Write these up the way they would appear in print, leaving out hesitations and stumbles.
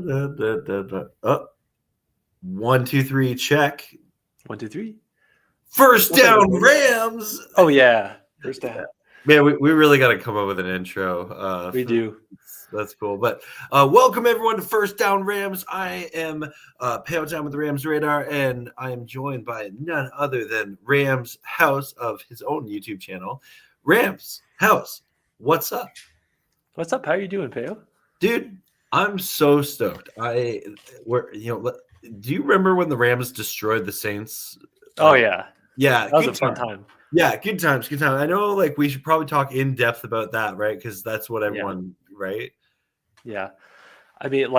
Oh, 1, 2, 3, check. 1, 2, 3. First down, Rams. Oh yeah, first down. Man, we really got to come up with an intro. We do. That's cool. But welcome everyone to First Down Rams. I am Pale Down with the Rams Radar, and I am joined by none other than Rams House of his own YouTube channel. Rams House, what's up? What's up? How are you doing, Peo? Dude, I'm so stoked. Do you remember when the Rams destroyed the Saints? Oh yeah. Yeah, that was a fun time. Yeah, good times. I know, we should probably talk in depth about that, right? Because that's what everyone, right? Yeah, I mean,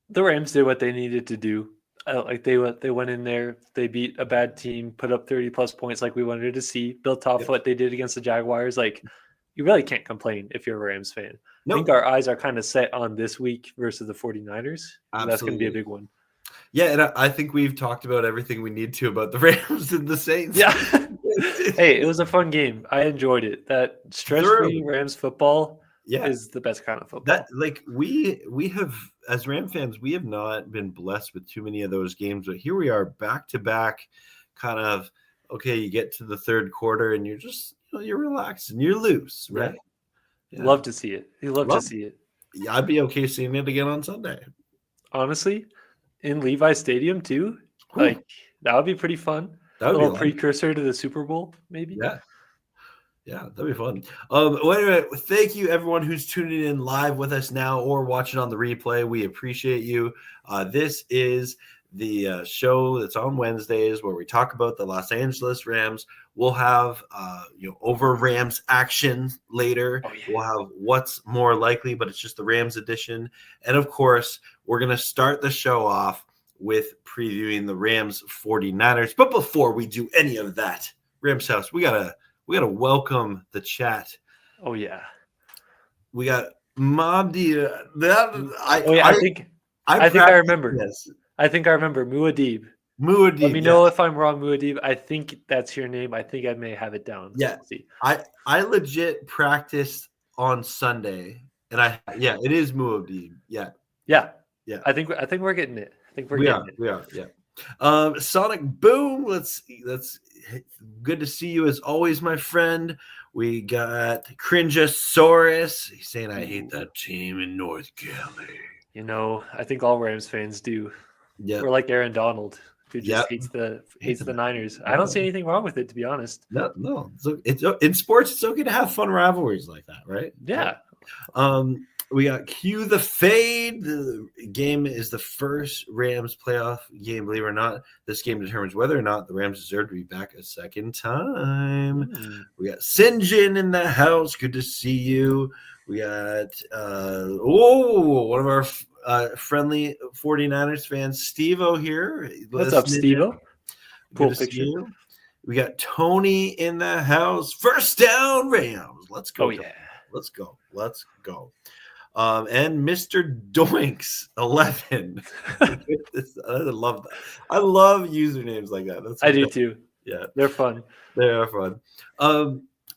the Rams did what they needed to do. They went in there, they beat a bad team, put up 30+ points, like we wanted to see. Built off what they did against the Jaguars. You really can't complain if you're a Rams fan. Nope. I think our eyes are kind of set on this week versus the 49ers. That's going to be a big one. Yeah, and I think we've talked about everything we need to about the Rams and the Saints. Yeah. Hey, it was a fun game. I enjoyed it. That stress-free Rams football is the best kind of football. We have, as Ram fans, we have not been blessed with too many of those games, but here we are back-to-back kind of, okay, you get to the third quarter and you're just, you're relaxed and you're loose, right? Yeah. Love to see it. You love to see it. Yeah, I'd be okay seeing it again on Sunday. Honestly, in Levi Stadium too. That would be pretty fun. A little precursor to the Super Bowl, maybe. Yeah, that'd be fun. Anyway, thank you everyone who's tuning in live with us now or watching on the replay. We appreciate you. This is the show that's on Wednesdays where we talk about the Los Angeles Rams. We'll have over Rams action later. Oh, yeah. We'll have what's more likely, but it's just the Rams edition. And of course, we're going to start the show off with previewing the Rams 49ers. But before we do any of that, Rams House, we gotta welcome the chat. Oh yeah. We got Mabdi. I think I remember. Yes. I think I remember Muad'Dib. Let me know if I'm wrong, Muad'Dib. I think that's your name. I think I may have it down. Yeah. Let's see. I legit practiced on Sunday, and it is Muad'Dib. Yeah. I think we're getting it. We are. Yeah. Sonic Boom. Let's good to see you as always, my friend. We got Cringeosaurus. He's saying I hate that team in North Cali. I think all Rams fans do. Yeah. We're like Aaron Donald, who just hates the Niners. I don't see anything wrong with it, to be honest. No. It's in sports, it's okay to have fun rivalries like that, right? Yeah. We got Cue the Fade. The game is the first Rams playoff game, believe it or not. This game determines whether or not the Rams deserve to be back a second time. We got Sinjin in the house. Good to see you. We got one of our friendly 49ers fans, Steve-O here. What's up, Steve-O? Cool picture. We got Tony in the house. First down, Rams. Let's go. Oh, yeah. Let's go. And Mr. Doinks 11. I love that. I love usernames like that. I do too. Yeah, they're fun. They are fun.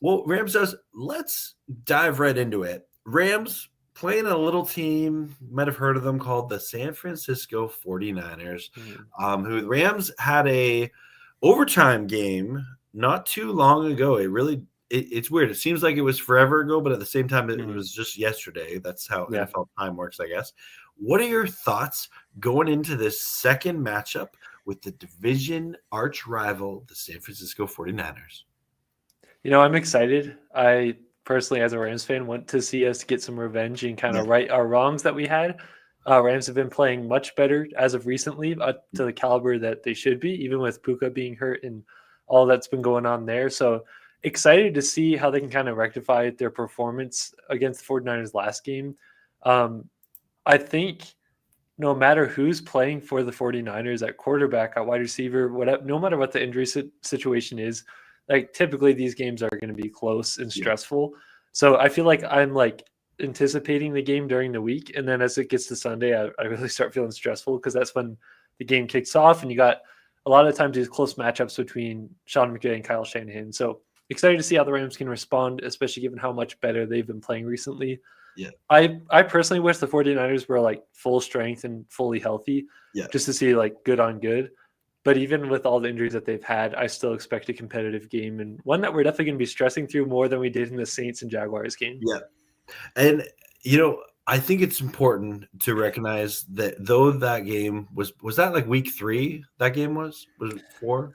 Well, Rams says let's dive right into it. Rams playing a little team, you might have heard of them, called the San Francisco 49ers. Who the Rams had a overtime game not too long ago. It's weird. It seems like it was forever ago, but at the same time, it was just yesterday. That's how NFL time works, I guess. What are your thoughts going into this second matchup with the division arch rival, the San Francisco 49ers? I'm excited. I personally, as a Rams fan, want to see us get some revenge and kind of right our wrongs that we had. Rams have been playing much better as of recently, to the caliber that they should be, even with Puka being hurt and all that's been going on there. So excited to see how they can kind of rectify their performance against the 49ers last game. I think no matter who's playing for the 49ers at quarterback, at wide receiver, whatever, no matter what the injury situation is, typically these games are going to be close and stressful. So I feel like I'm anticipating the game during the week. And then as it gets to Sunday, I really start feeling stressful because that's when the game kicks off. And you got a lot of times these close matchups between Sean McVay and Kyle Shanahan. So excited to see how the Rams can respond, especially given how much better they've been playing recently. Yeah. I personally wish the 49ers were like full strength and fully healthy, Yeah. just to see like good on good. But even with all the injuries that they've had, I still expect a competitive game, and one that we're definitely going to be stressing through more than we did in the Saints and Jaguars game. Yeah. And, I think it's important to recognize that though that game was that like week 3? That game was it 4?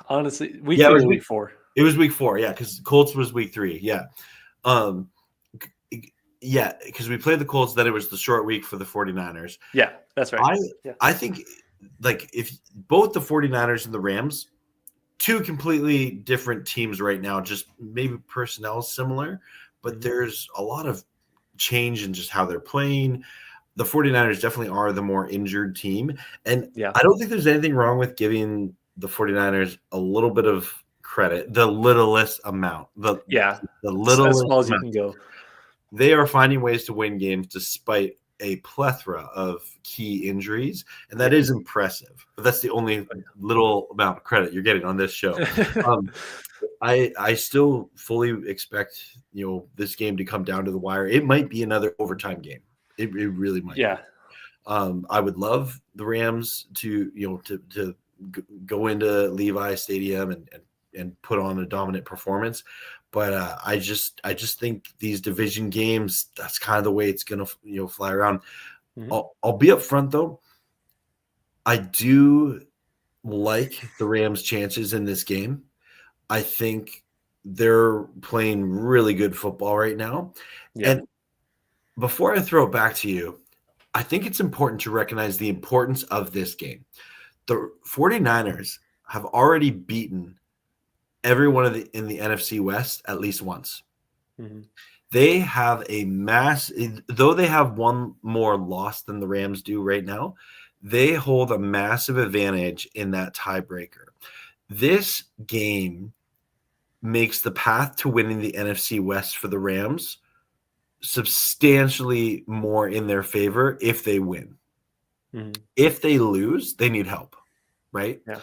Honestly, week Yeah, 3 or week 4. It was week 4, yeah, because Colts was week 3, yeah. Yeah, because we played the Colts, then it was the short week for the 49ers. Yeah, that's right. I think, like, if both the 49ers and the Rams, two completely different teams right now, just maybe personnel similar, but there's a lot of change in just how they're playing. The 49ers definitely are the more injured team, and I don't think there's anything wrong with giving the 49ers a little bit of credit, the littlest amount. The littlest as small as you amount. can go. They are finding ways to win games despite a plethora of key injuries, and that is impressive. But that's the only little amount of credit you're getting on this show. I still fully expect this game to come down to the wire. It might be another overtime game. It really might. Yeah. I would love the Rams to to go into Levi Stadium and put on a dominant performance. But I just think these division games, that's kind of the way it's gonna fly around. I'll be up front though. I do like the Rams' chances in this game. I think they're playing really good football right now. Yeah. And before I throw it back to you, I think it's important to recognize the importance of this game. The 49ers have already beaten everyone in the NFC West at least once. They have though they have one more loss than the Rams do right now, they hold a massive advantage in that tiebreaker. This game makes the path to winning the NFC West for the Rams substantially more in their favor if they win. If they lose, they need help, right? Yeah.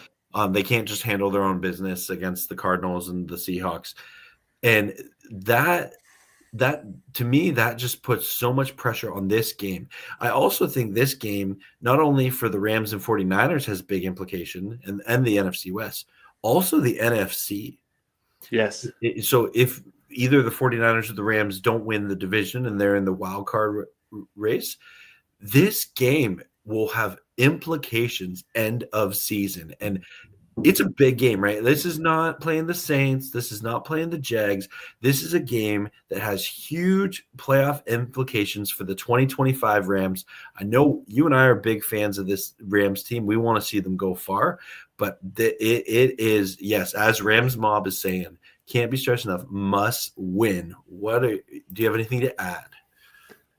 They can't just handle their own business against the Cardinals and the Seahawks. And that to me, that just puts so much pressure on this game. I also think this game, not only for the Rams and 49ers, has big implication and the NFC West, also the NFC. Yes. So if either the 49ers or the Rams don't win the division and they're in the wild card race, this game will have implications end of season. And it's a big game, right? This is not playing the Saints. This is not playing the Jags. This is a game that has huge playoff implications for the 2025 Rams. I know you and I are big fans of this Rams team. We want to see them go far, but it is, yes, as Rams Mob is saying, can't be stressed enough, must win. Do you have anything to add?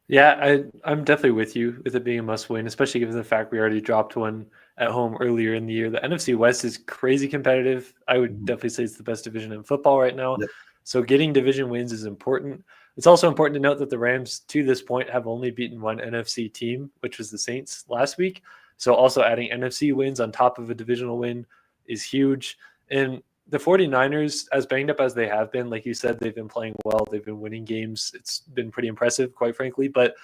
Yeah, I'm definitely with you with it being a must win, especially given the fact we already dropped one at home earlier in the year. The NFC West is crazy competitive. I would definitely say it's the best division in football right now. Yep. So getting division wins is important. It's also important to note that the Rams, to this point, have only beaten one NFC team, which was the Saints last week. So also adding NFC wins on top of a divisional win is huge. And the 49ers, as banged up as they have been, like you said, they've been playing well. They've been winning games. It's been pretty impressive, quite frankly. But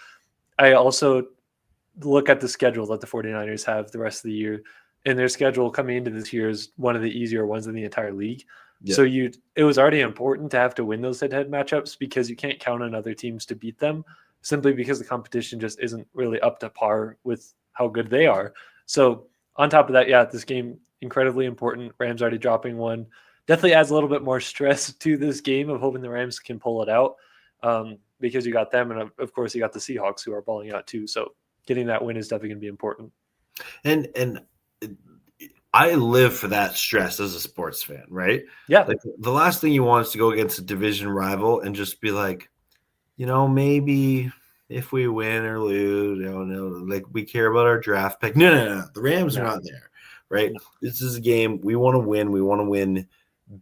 I also look at the schedule that the 49ers have the rest of the year. And their schedule coming into this year is one of the easier ones in the entire league. Yep. So it was already important to have to win those head-to-head matchups because you can't count on other teams to beat them simply because the competition just isn't really up to par with how good they are. So on top of that, yeah, this game, incredibly important. Rams already dropping one. Definitely adds a little bit more stress to this game of hoping the Rams can pull it out because you got them. And of course, you got the Seahawks who are balling out too. So getting that win is definitely going to be important. And I live for that stress as a sports fan, right? Yeah. Like the last thing you want is to go against a division rival and just be like, maybe if we win or lose, like we care about our draft pick. No. The Rams are not there, right? No. This is a game we want to win. We want to win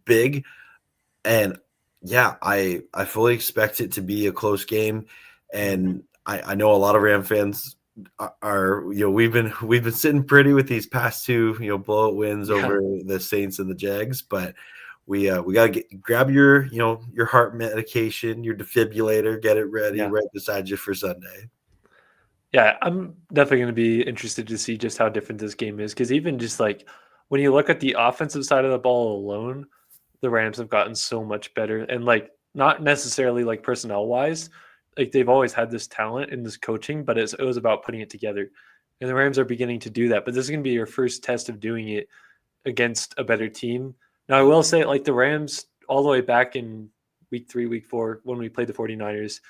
big. And yeah, I fully expect it to be a close game. And I know a lot of Ram fans are we've been sitting pretty with these past two blowout wins over the Saints and the Jags, but we gotta grab your your heart medication, your defibrillator, get it ready right beside you for Sunday. Yeah, I'm definitely going to be interested to see just how different this game is because even just like when you look at the offensive side of the ball alone, the Rams have gotten so much better and like not necessarily like personnel wise, like they've always had this talent and this coaching, but it was about putting it together. And the Rams are beginning to do that. But this is going to be your first test of doing it against a better team. Now, I will say, like the Rams, all the way back in week 3, week 4, when we played the 49ers,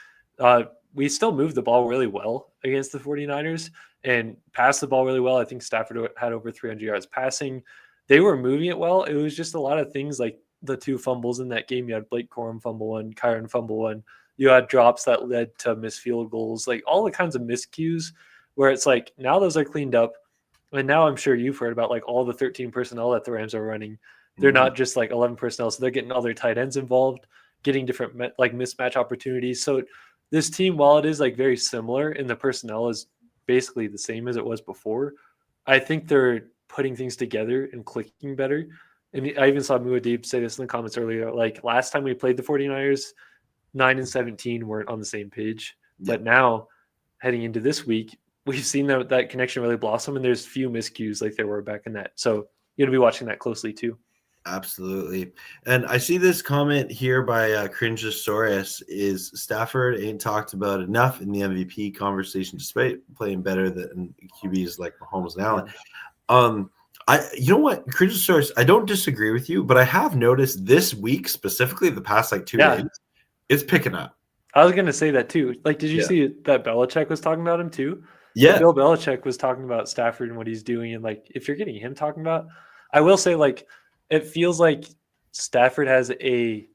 we still moved the ball really well against the 49ers and passed the ball really well. I think Stafford had over 300 yards passing. They were moving it well. It was just a lot of things like the 2 fumbles in that game. You had Blake Corum fumble one, Kyron fumble one. You had drops that led to missed field goals, like all the kinds of miscues where it's like now those are cleaned up. And now I'm sure you've heard about like all the 13 personnel that the Rams are running. They're not just like 11 personnel. So they're getting other tight ends involved, getting different like mismatch opportunities. So this team, while it is like very similar and the personnel is basically the same as it was before, I think they're putting things together and clicking better. And I even saw Muad'Dib say this in the comments earlier. Like last time we played the 49ers, 9 and 17 weren't on the same page. But now heading into this week, we've seen that connection really blossom and there's few miscues like there were back in that. So you're going to be watching that closely too. Absolutely. And I see this comment here by Cringesaurus is Stafford ain't talked about enough in the MVP conversation despite playing better than QBs like Mahomes and Allen. You know what, Cringesaurus, I don't disagree with you, but I have noticed this week, specifically the past like 2 days, it's picking up. I was going to say that too. Like, did you see that Belichick was talking about him too? Yeah. Bill Belichick was talking about Stafford and what he's doing. And like, if you're getting him talking about, I will say like, it feels like Stafford has a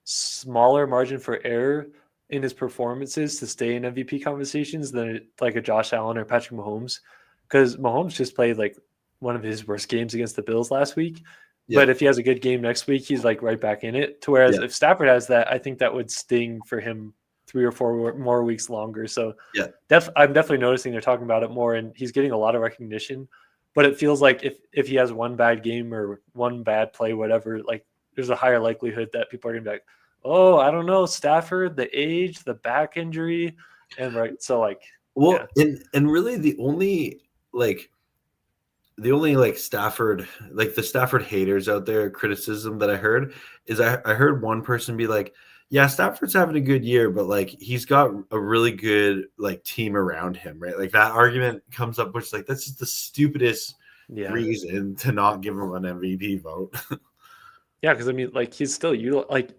smaller margin for error in his performances to stay in MVP conversations than like a Josh Allen or Patrick Mahomes. Because Mahomes just played like one of his worst games against the Bills last week. Yeah. But if he has a good game next week, he's like right back in it. To whereas if Stafford has that, I think that would sting for him 3 or 4 more weeks longer. So I'm definitely noticing they're talking about it more, and he's getting a lot of recognition. But it feels like if he has one bad game or one bad play, whatever, like there's a higher likelihood that people are going to be like, oh, I don't know, Stafford, the age, the back injury. And right. So like, and really the only Stafford, like the Stafford haters out there, criticism that I heard is I heard one person be like, yeah, Stafford's having a good year, but like he's got a really good like team around him, right? Like that argument comes up, which is like that's just the stupidest reason to not give him an MVP vote. Yeah, because I mean, like he's still like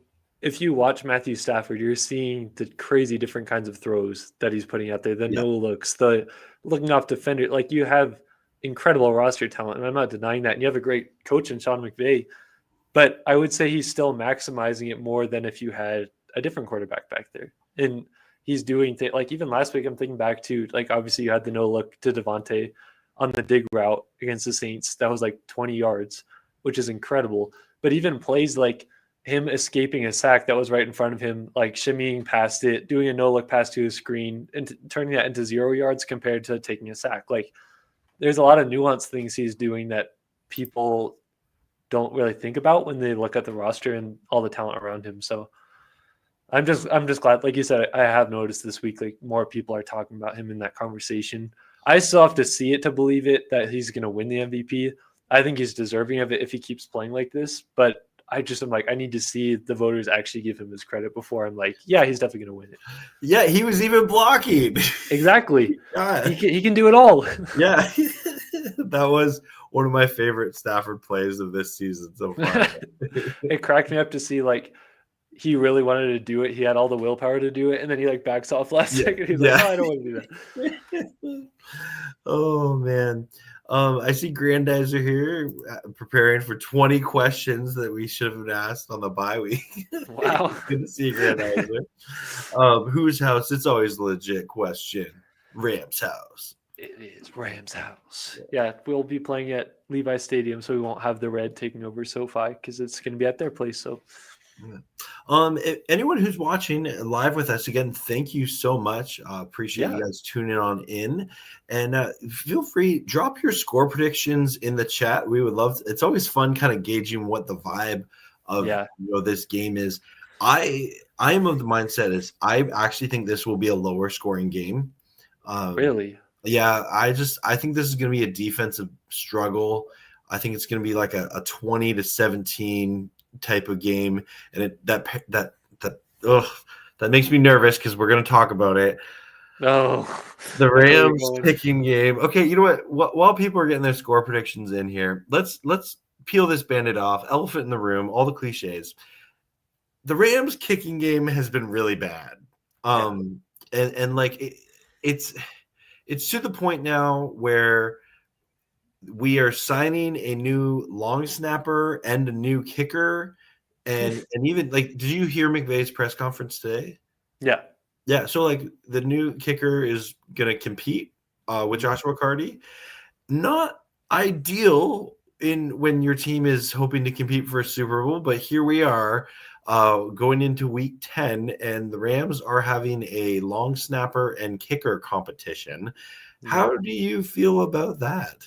if you watch Matthew Stafford, you're seeing the crazy different kinds of throws that he's putting out there, the no looks, the looking off defender. Like you have incredible roster talent, and I'm not denying that. And you have a great coach in Sean McVay. But I would say he's still maximizing it more than if you had a different quarterback back there. And he's doing things like even last week, I'm thinking back to like obviously you had the no look to Devontae on the dig route against the Saints. That was like 20 yards, which is incredible. But even plays like him escaping a sack that was right in front of him, like shimmying past it, doing a no look pass to his screen, and turning that into 0 yards compared to taking a sack. Like there's a lot of nuanced things he's doing that people don't really think about when they look at the roster and all the talent around him. So I'm just glad, like you said, I have noticed this week, like more people are talking about him in that conversation. I still have to see it to believe it that he's going to win the MVP. I think he's deserving of it if he keeps playing like this, but I'm like, I need to see the voters actually give him his credit before I'm like, yeah, he's definitely going to win it. Yeah. He was even blocking. Exactly. He can do it all. Yeah. That was one of my favorite Stafford plays of this season so far. It cracked me up to see like he really wanted to do it. He had all the willpower to do it, and then he like backs off last second. He's like, "Oh, I don't want to do that." Oh man, I see Grandizer here preparing for 20 questions that we should have asked on the bye week. Wow, good to see Grandizer. Whose house? It's always a legit question. Rams house. It is Rams house. Yeah, we'll be playing at Levi Stadium, so we won't have the red taking over SoFi because it's going to be at their place. So, anyone who's watching live with us again, thank you so much. Appreciate you guys tuning on in, and feel free drop your score predictions in the chat. We would love to, it's always fun kind of gauging what the vibe of this game is. I am of the mindset is I actually think this will be a lower scoring game. Really? Yeah, I think this is going to be a defensive struggle. I think it's going to be like a 20-17 type of game, and that makes me nervous because we're going to talk about it. Oh, the Rams kicking game. Okay, you know what? While people are getting their score predictions in here, let's peel this bandit off. Elephant in the room. All the cliches. The Rams kicking game has been really bad. And like it's to the point now where we are signing a new long snapper and a new kicker, and even like, did you hear McVay's press conference today? Yeah. So like the new kicker is gonna compete with Joshua Carty. Not ideal when your team is hoping to compete for a Super Bowl, but here we are. Going into week 10, and the Rams are having a long snapper and kicker competition. How do you feel about that?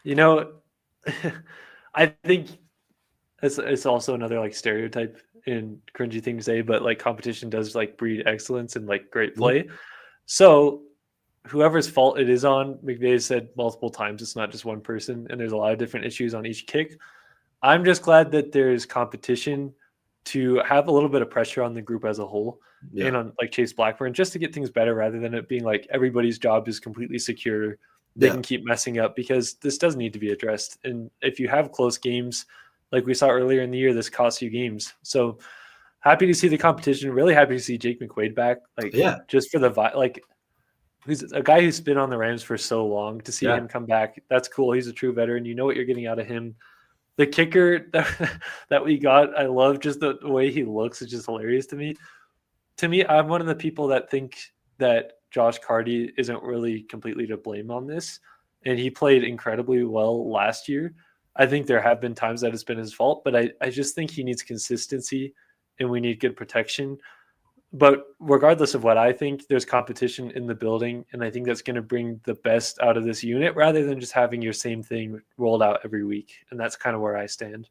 You know, I think it's also another like stereotype and cringy thing to say, but like competition does like breed excellence and like great play. So whoever's fault it is on, McVay said multiple times it's not just one person, and there's a lot of different issues on each kick. I'm just glad that there's competition to have a little bit of pressure on the group as a whole and on like Chase Blackburn, just to get things better rather than it being like everybody's job is completely secure. They can keep messing up, because this does need to be addressed. And if you have close games, like we saw earlier in the year, this costs you games. So happy to see the competition. Really happy to see Jake McQuaid back. Like, just for the like, he's a guy who's been on the Rams for so long. To see him come back, that's cool. He's a true veteran. You know what you're getting out of him. The kicker that we got, I love just the way he looks. It's just hilarious to me. To me, I'm one of the people that think that Josh Carty isn't really completely to blame on this, and he played incredibly well last year. I think there have been times that it's been his fault, but I just think he needs consistency, and we need good protection. But regardless of what I think, there's competition in the building, and I think that's going to bring the best out of this unit rather than just having your same thing rolled out every week. And that's kind of where I stand.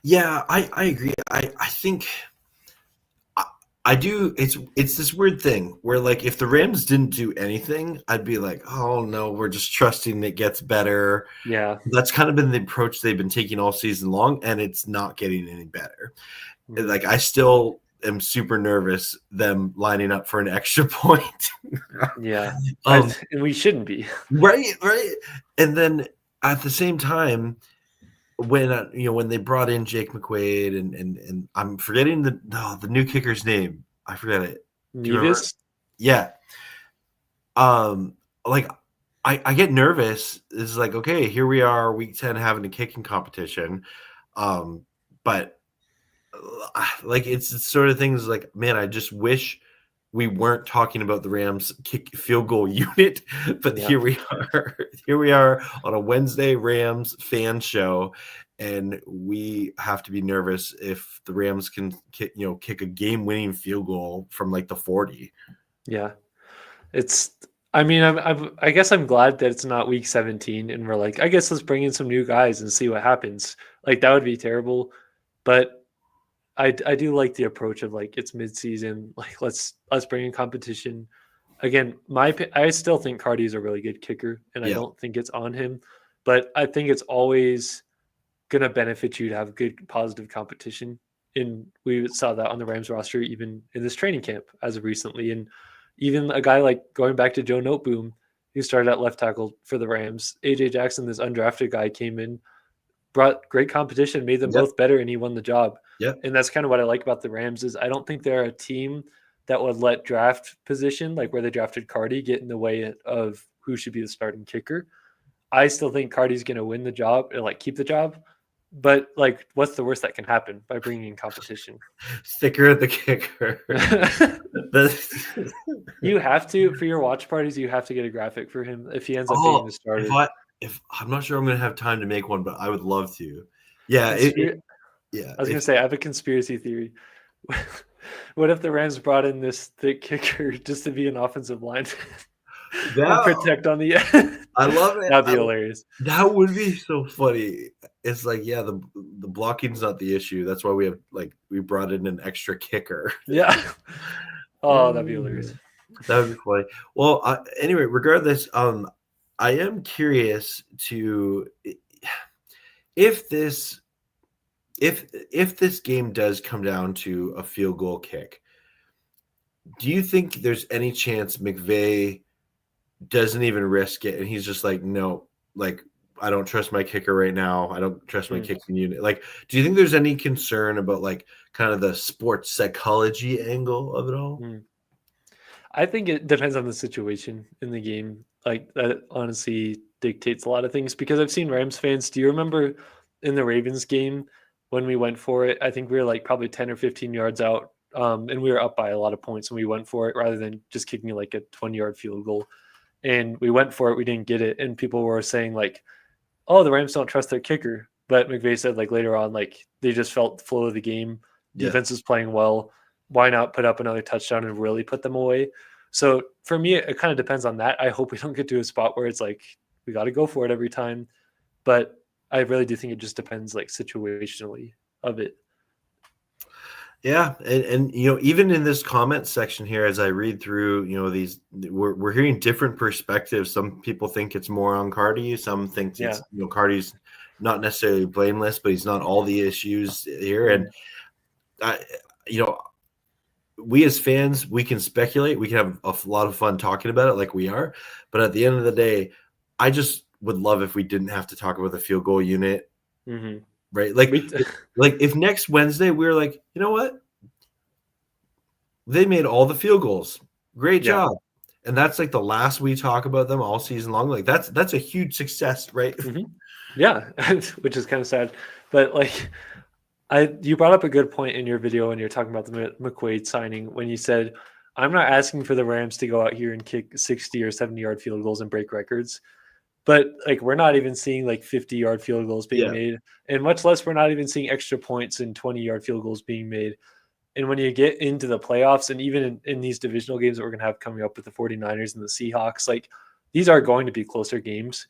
Yeah, I agree. I think I do. It's this weird thing where, like, if the Rams didn't do anything, I'd be like, oh no, we're just trusting it gets better. Yeah. That's kind of been the approach they've been taking all season long, and it's not getting any better. Like, I still am super nervous them lining up for an extra point. And we shouldn't be. Right. And then at the same time, when they brought in Jake McQuaid and I'm forgetting the new kicker's name. I forget it. Nevis? Yeah. Like I get nervous. It's like, okay, here we are, week 10, having a kicking competition. But like, it's the sort of things like, man, I just wish we weren't talking about the Rams field goal unit, but here we are on a Wednesday Rams fan show, and we have to be nervous if the Rams can kick a game-winning field goal from like the 40. Yeah, I guess I'm glad that it's not week 17 and we're like, I guess let's bring in some new guys and see what happens. Like, that would be terrible, but I do like the approach of like, it's mid-season, like let's bring in competition. Again, I still think Carty is a really good kicker, and I don't think it's on him, but I think it's always gonna benefit you to have good positive competition. And we saw that on the Rams roster even in this training camp as of recently. And even a guy like, going back to Joe Noteboom, who started at left tackle for the Rams, AJ Jackson, this undrafted guy, came in, brought great competition, made them both better, and he won the job. And that's kind of what I like about the Rams is I don't think they're a team that would let draft position, like where they drafted Carty, get in the way of who should be the starting kicker. I still think Carty's going to win the job or like keep the job. But like, what's the worst that can happen by bringing in competition? Thicker the kicker. You have to, for your watch parties, you have to get a graphic for him if he ends up being the starter. If I'm not sure I'm going to have time to make one, but I would love to. Yeah. I was going to say, I have a conspiracy theory. What if the Rams brought in this thick kicker just to be an offensive line? and That protect on the end. I love it. That'd be hilarious. That would be so funny. It's like, yeah, the blocking's not the issue. That's why we brought in an extra kicker. Yeah. Oh, that'd be hilarious. That would be funny. Well, anyway, regardless, I am curious to if this game does come down to a field goal kick, do you think there's any chance McVay doesn't even risk it and he's just like, no, like I don't trust my kicker right now. I don't trust my kicking unit. Like, do you think there's any concern about like kind of the sports psychology angle of it all? I think it depends on the situation in the game. Like that honestly dictates a lot of things because I've seen Rams fans. Do you remember in the Ravens game when we went for it? I think we were like probably 10 or 15 yards out. And we were up by a lot of points and we went for it rather than just kicking like a 20-yard field goal. And we went for it. We didn't get it. And people were saying like, oh, the Rams don't trust their kicker. But McVay said like later on, like they just felt the flow of the game. Defense is playing well. Why not put up another touchdown and really put them away? So for me, it kind of depends on that. I hope we don't get to a spot where it's like we got to go for it every time. But I really do think it just depends like situationally of it. Yeah, and even in this comment section here, as I read through, these we're hearing different perspectives. Some people think it's more on Carty. Some think it's Carty's not necessarily blameless, but he's not all the issues here. And we as fans, we can speculate. We can have a lot of fun talking about it, like we are. But at the end of the day, I just would love if we didn't have to talk about the field goal unit. Mm-hmm. Right. Like if next Wednesday we were like, you know what? They made all the field goals. Great job. And that's like the last we talk about them all season long. Like that's a huge success, right? Mm-hmm. Yeah. Which is kind of sad. But like you brought up a good point in your video when you're talking about the McQuaid signing when you said, I'm not asking for the Rams to go out here and kick 60 or 70-yard field goals and break records. But like we're not even seeing like 50-yard field goals being made, and much less we're not even seeing extra points and 20-yard field goals being made. And when you get into the playoffs and even in these divisional games that we're going to have coming up with the 49ers and the Seahawks, like these are going to be closer games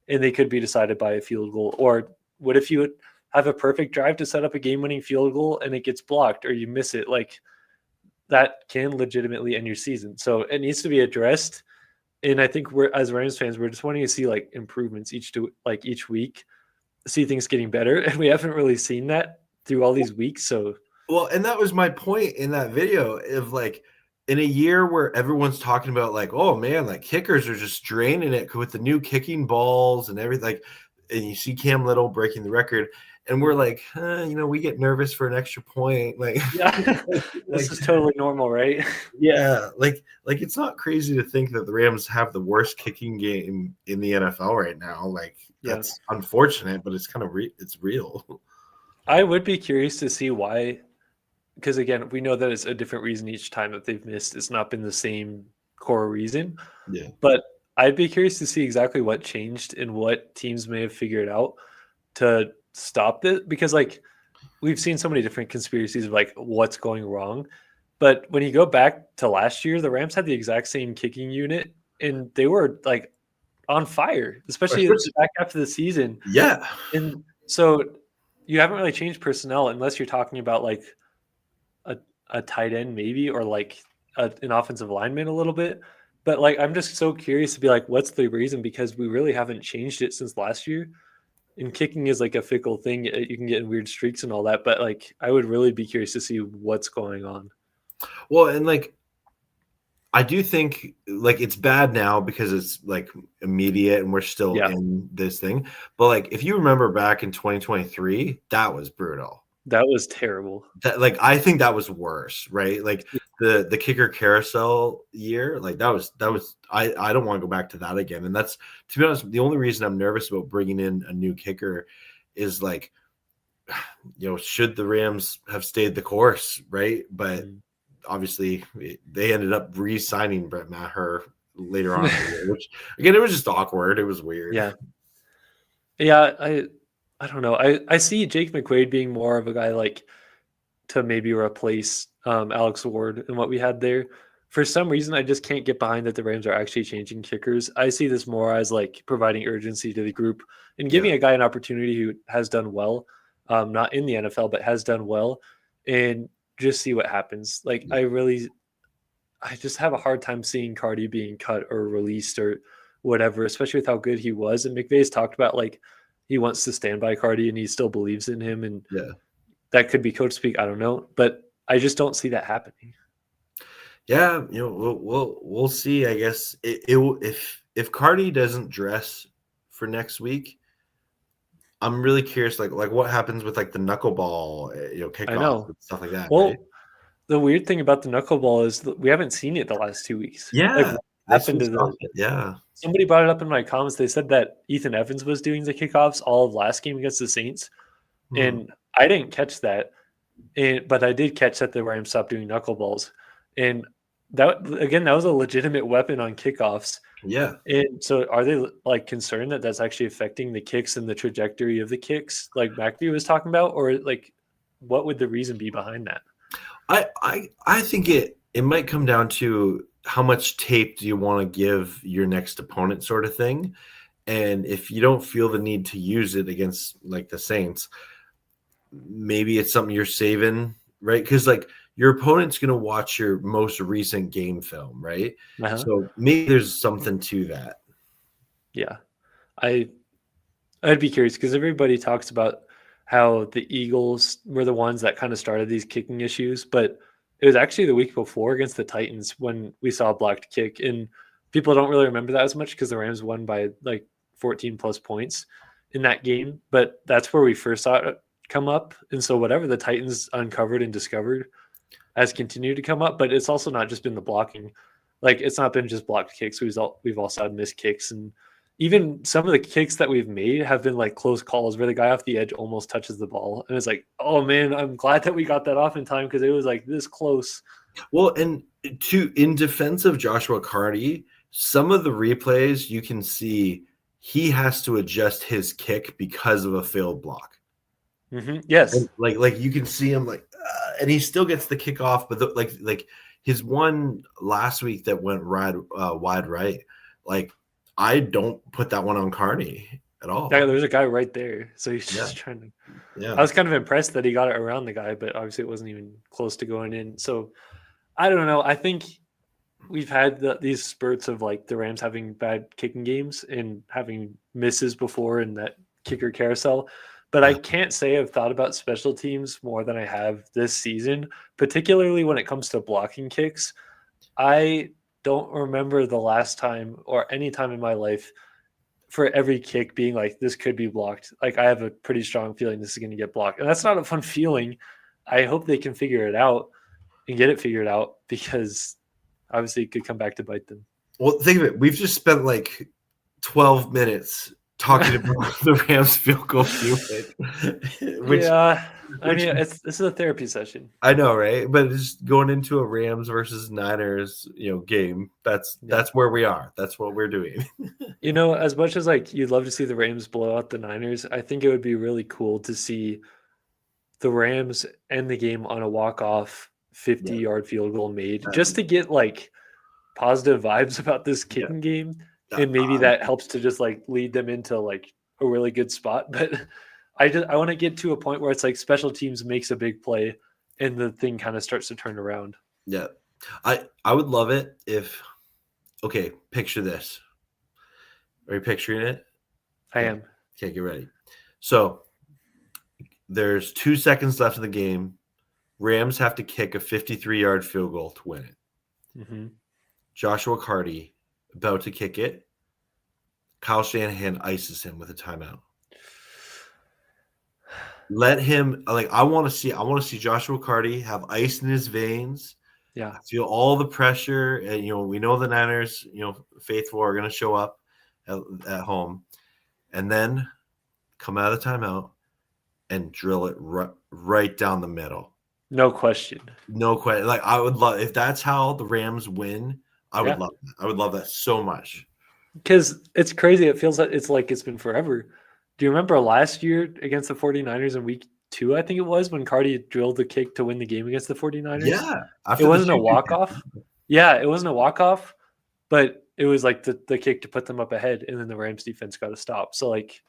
and they could be decided by a field goal. Or what if you have a perfect drive to set up a game-winning field goal and it gets blocked or you miss it? Like that can legitimately end your season. So it needs to be addressed. And I think we're, as Rams fans, we're just wanting to see like improvements each week, see things getting better. And we haven't really seen that through all these weeks. So, well, and that was my point in that video of like, in a year where everyone's talking about like, oh man, like kickers are just draining it with the new kicking balls and everything. Like, and you see Cam Little breaking the record. And we're like, we get nervous for an extra point. Like, this is totally normal, right? Yeah, like it's not crazy to think that the Rams have the worst kicking game in the NFL right now. Like, that's unfortunate, but it's kind of it's real. I would be curious to see why, because again, we know that it's a different reason each time that they've missed. It's not been the same core reason. Yeah, but I'd be curious to see exactly what changed and what teams may have figured out to stop it, because like we've seen so many different conspiracies of like what's going wrong. But when you go back to last year, the Rams had the exact same kicking unit and they were like on fire, especially in the back half of the season. Yeah. And so you haven't really changed personnel unless you're talking about like a tight end maybe, or like an offensive lineman a little bit. But like, I'm just so curious to be like, what's the reason? Because we really haven't changed it since last year. And kicking is like a fickle thing. You can get in weird streaks and all that. But like, I would really be curious to see what's going on. Well, and like, I do think like it's bad now because it's like immediate and we're still in this thing. But like, if you remember back in 2023, that was brutal. That was terrible. That like, I think that was worse, right? Like the kicker carousel year, like that was I don't want to go back to that again. And that's, to be honest, the only reason I'm nervous about bringing in a new kicker is like, should the Rams have stayed the course, right? But obviously they ended up re-signing Brett Maher later on, which again, it was just awkward. It was weird. Yeah. I don't know. I see Jake McQuaid being more of a guy like to maybe replace Alex Ward and what we had there for some reason, I just can't get behind that the Rams are actually changing kickers. I see this more as like providing urgency to the group and giving a guy an opportunity who has done well, not in the NFL, but has done well, and just see what happens. Like, I just have a hard time seeing Cardi being cut or released or whatever, especially with how good he was. And McVay's talked about like he wants to stand by Cardi and he still believes in him. And that could be coach speak. I don't know, but I just don't see that happening. Yeah, we'll see. I guess if Cardi doesn't dress for next week, I'm really curious. Like what happens with like the knuckleball, kickoff and stuff like that. Well, right? The weird thing about the knuckleball is that we haven't seen it the last 2 weeks. Yeah, like what happened to somebody brought it up in my comments. They said that Ethan Evans was doing the kickoffs all of last game against the Saints, and I didn't catch that. But I did catch that the Rams stopped doing knuckleballs. And that was a legitimate weapon on kickoffs. Yeah. And so are they like concerned that that's actually affecting the kicks and the trajectory of the kicks like McVay was talking about? Or like what would the reason be behind that? I think it might come down to how much tape do you want to give your next opponent sort of thing. And if you don't feel the need to use it against like the Saints, maybe it's something you're saving, right? Because like your opponent's going to watch your most recent game film, right? So maybe there's something to that. Yeah. I'd be curious because everybody talks about how the Eagles were the ones that kind of started these kicking issues, but it was actually the week before against the Titans when we saw a blocked kick, and people don't really remember that as much because the Rams won by like 14 plus points in that game, but that's where we first saw it come up. And so whatever the Titans uncovered and discovered has continued to come up, but it's also not just been the blocking. Like it's not been just blocked kicks. We've also had missed kicks, and even some of the kicks that we've made have been like close calls where the guy off the edge almost touches the ball. And it's like, oh man, I'm glad that we got that off in time because it was like this close. Well, and in defense of Joshua Cardi, some of the replays you can see he has to adjust his kick because of a failed block. Yes. And like you can see him like, and he still gets the kick off, but like his one last week that went wide right, like I don't put that one on Carney at all. Yeah, there's a guy right there. So he's just trying to. Yeah. I was kind of impressed that he got it around the guy, but obviously it wasn't even close to going in. So I don't know. I think we've had these spurts of like the Rams having bad kicking games and having misses before in that kicker carousel. But I can't say I've thought about special teams more than I have this season, particularly when it comes to blocking kicks. I don't remember the last time or any time in my life for every kick being like, this could be blocked. Like I have a pretty strong feeling this is going to get blocked. And that's not a fun feeling. I hope they can figure it out and get it figured out because obviously it could come back to bite them. Well, think of it. We've just spent like 12 minutes talking about the Rams field goal unit. This is a therapy session. I know, right? But just going into a Rams versus Niners, game. That's where we are. That's what we're doing. As much as like you'd love to see the Rams blow out the Niners, I think it would be really cool to see the Rams end the game on a walk-off 50-yard field goal made, just to get like positive vibes about this kicking game. And maybe that helps to just like lead them into like a really good spot. But I want to get to a point where it's like special teams makes a big play and the thing kind of starts to turn around. Yeah. I would love it if, okay, picture this. Are you picturing it? I am. Okay, get ready. So there's 2 seconds left in the game. Rams have to kick a 53-yard field goal to win it. Mm-hmm. Joshua Cardi about to kick it. Kyle Shanahan ices him with a timeout. Let him I want to see Joshua Cardi have ice in his veins. Yeah. Feel all the pressure. And we know the Niners, faithful are going to show up at home. And then come out of the timeout and drill it right down the middle. No question. No question. Like I would love if that's how the Rams win. I would love that. I would love that so much. Because it's crazy. It feels like it's been forever. Do you remember last year against the 49ers in week 2, I think it was, when Cardi drilled the kick to win the game against the 49ers? Yeah. It wasn't a walk-off. Yeah, it wasn't a walk-off, but it was like the kick to put them up ahead, and then the Rams defense got a stop. So like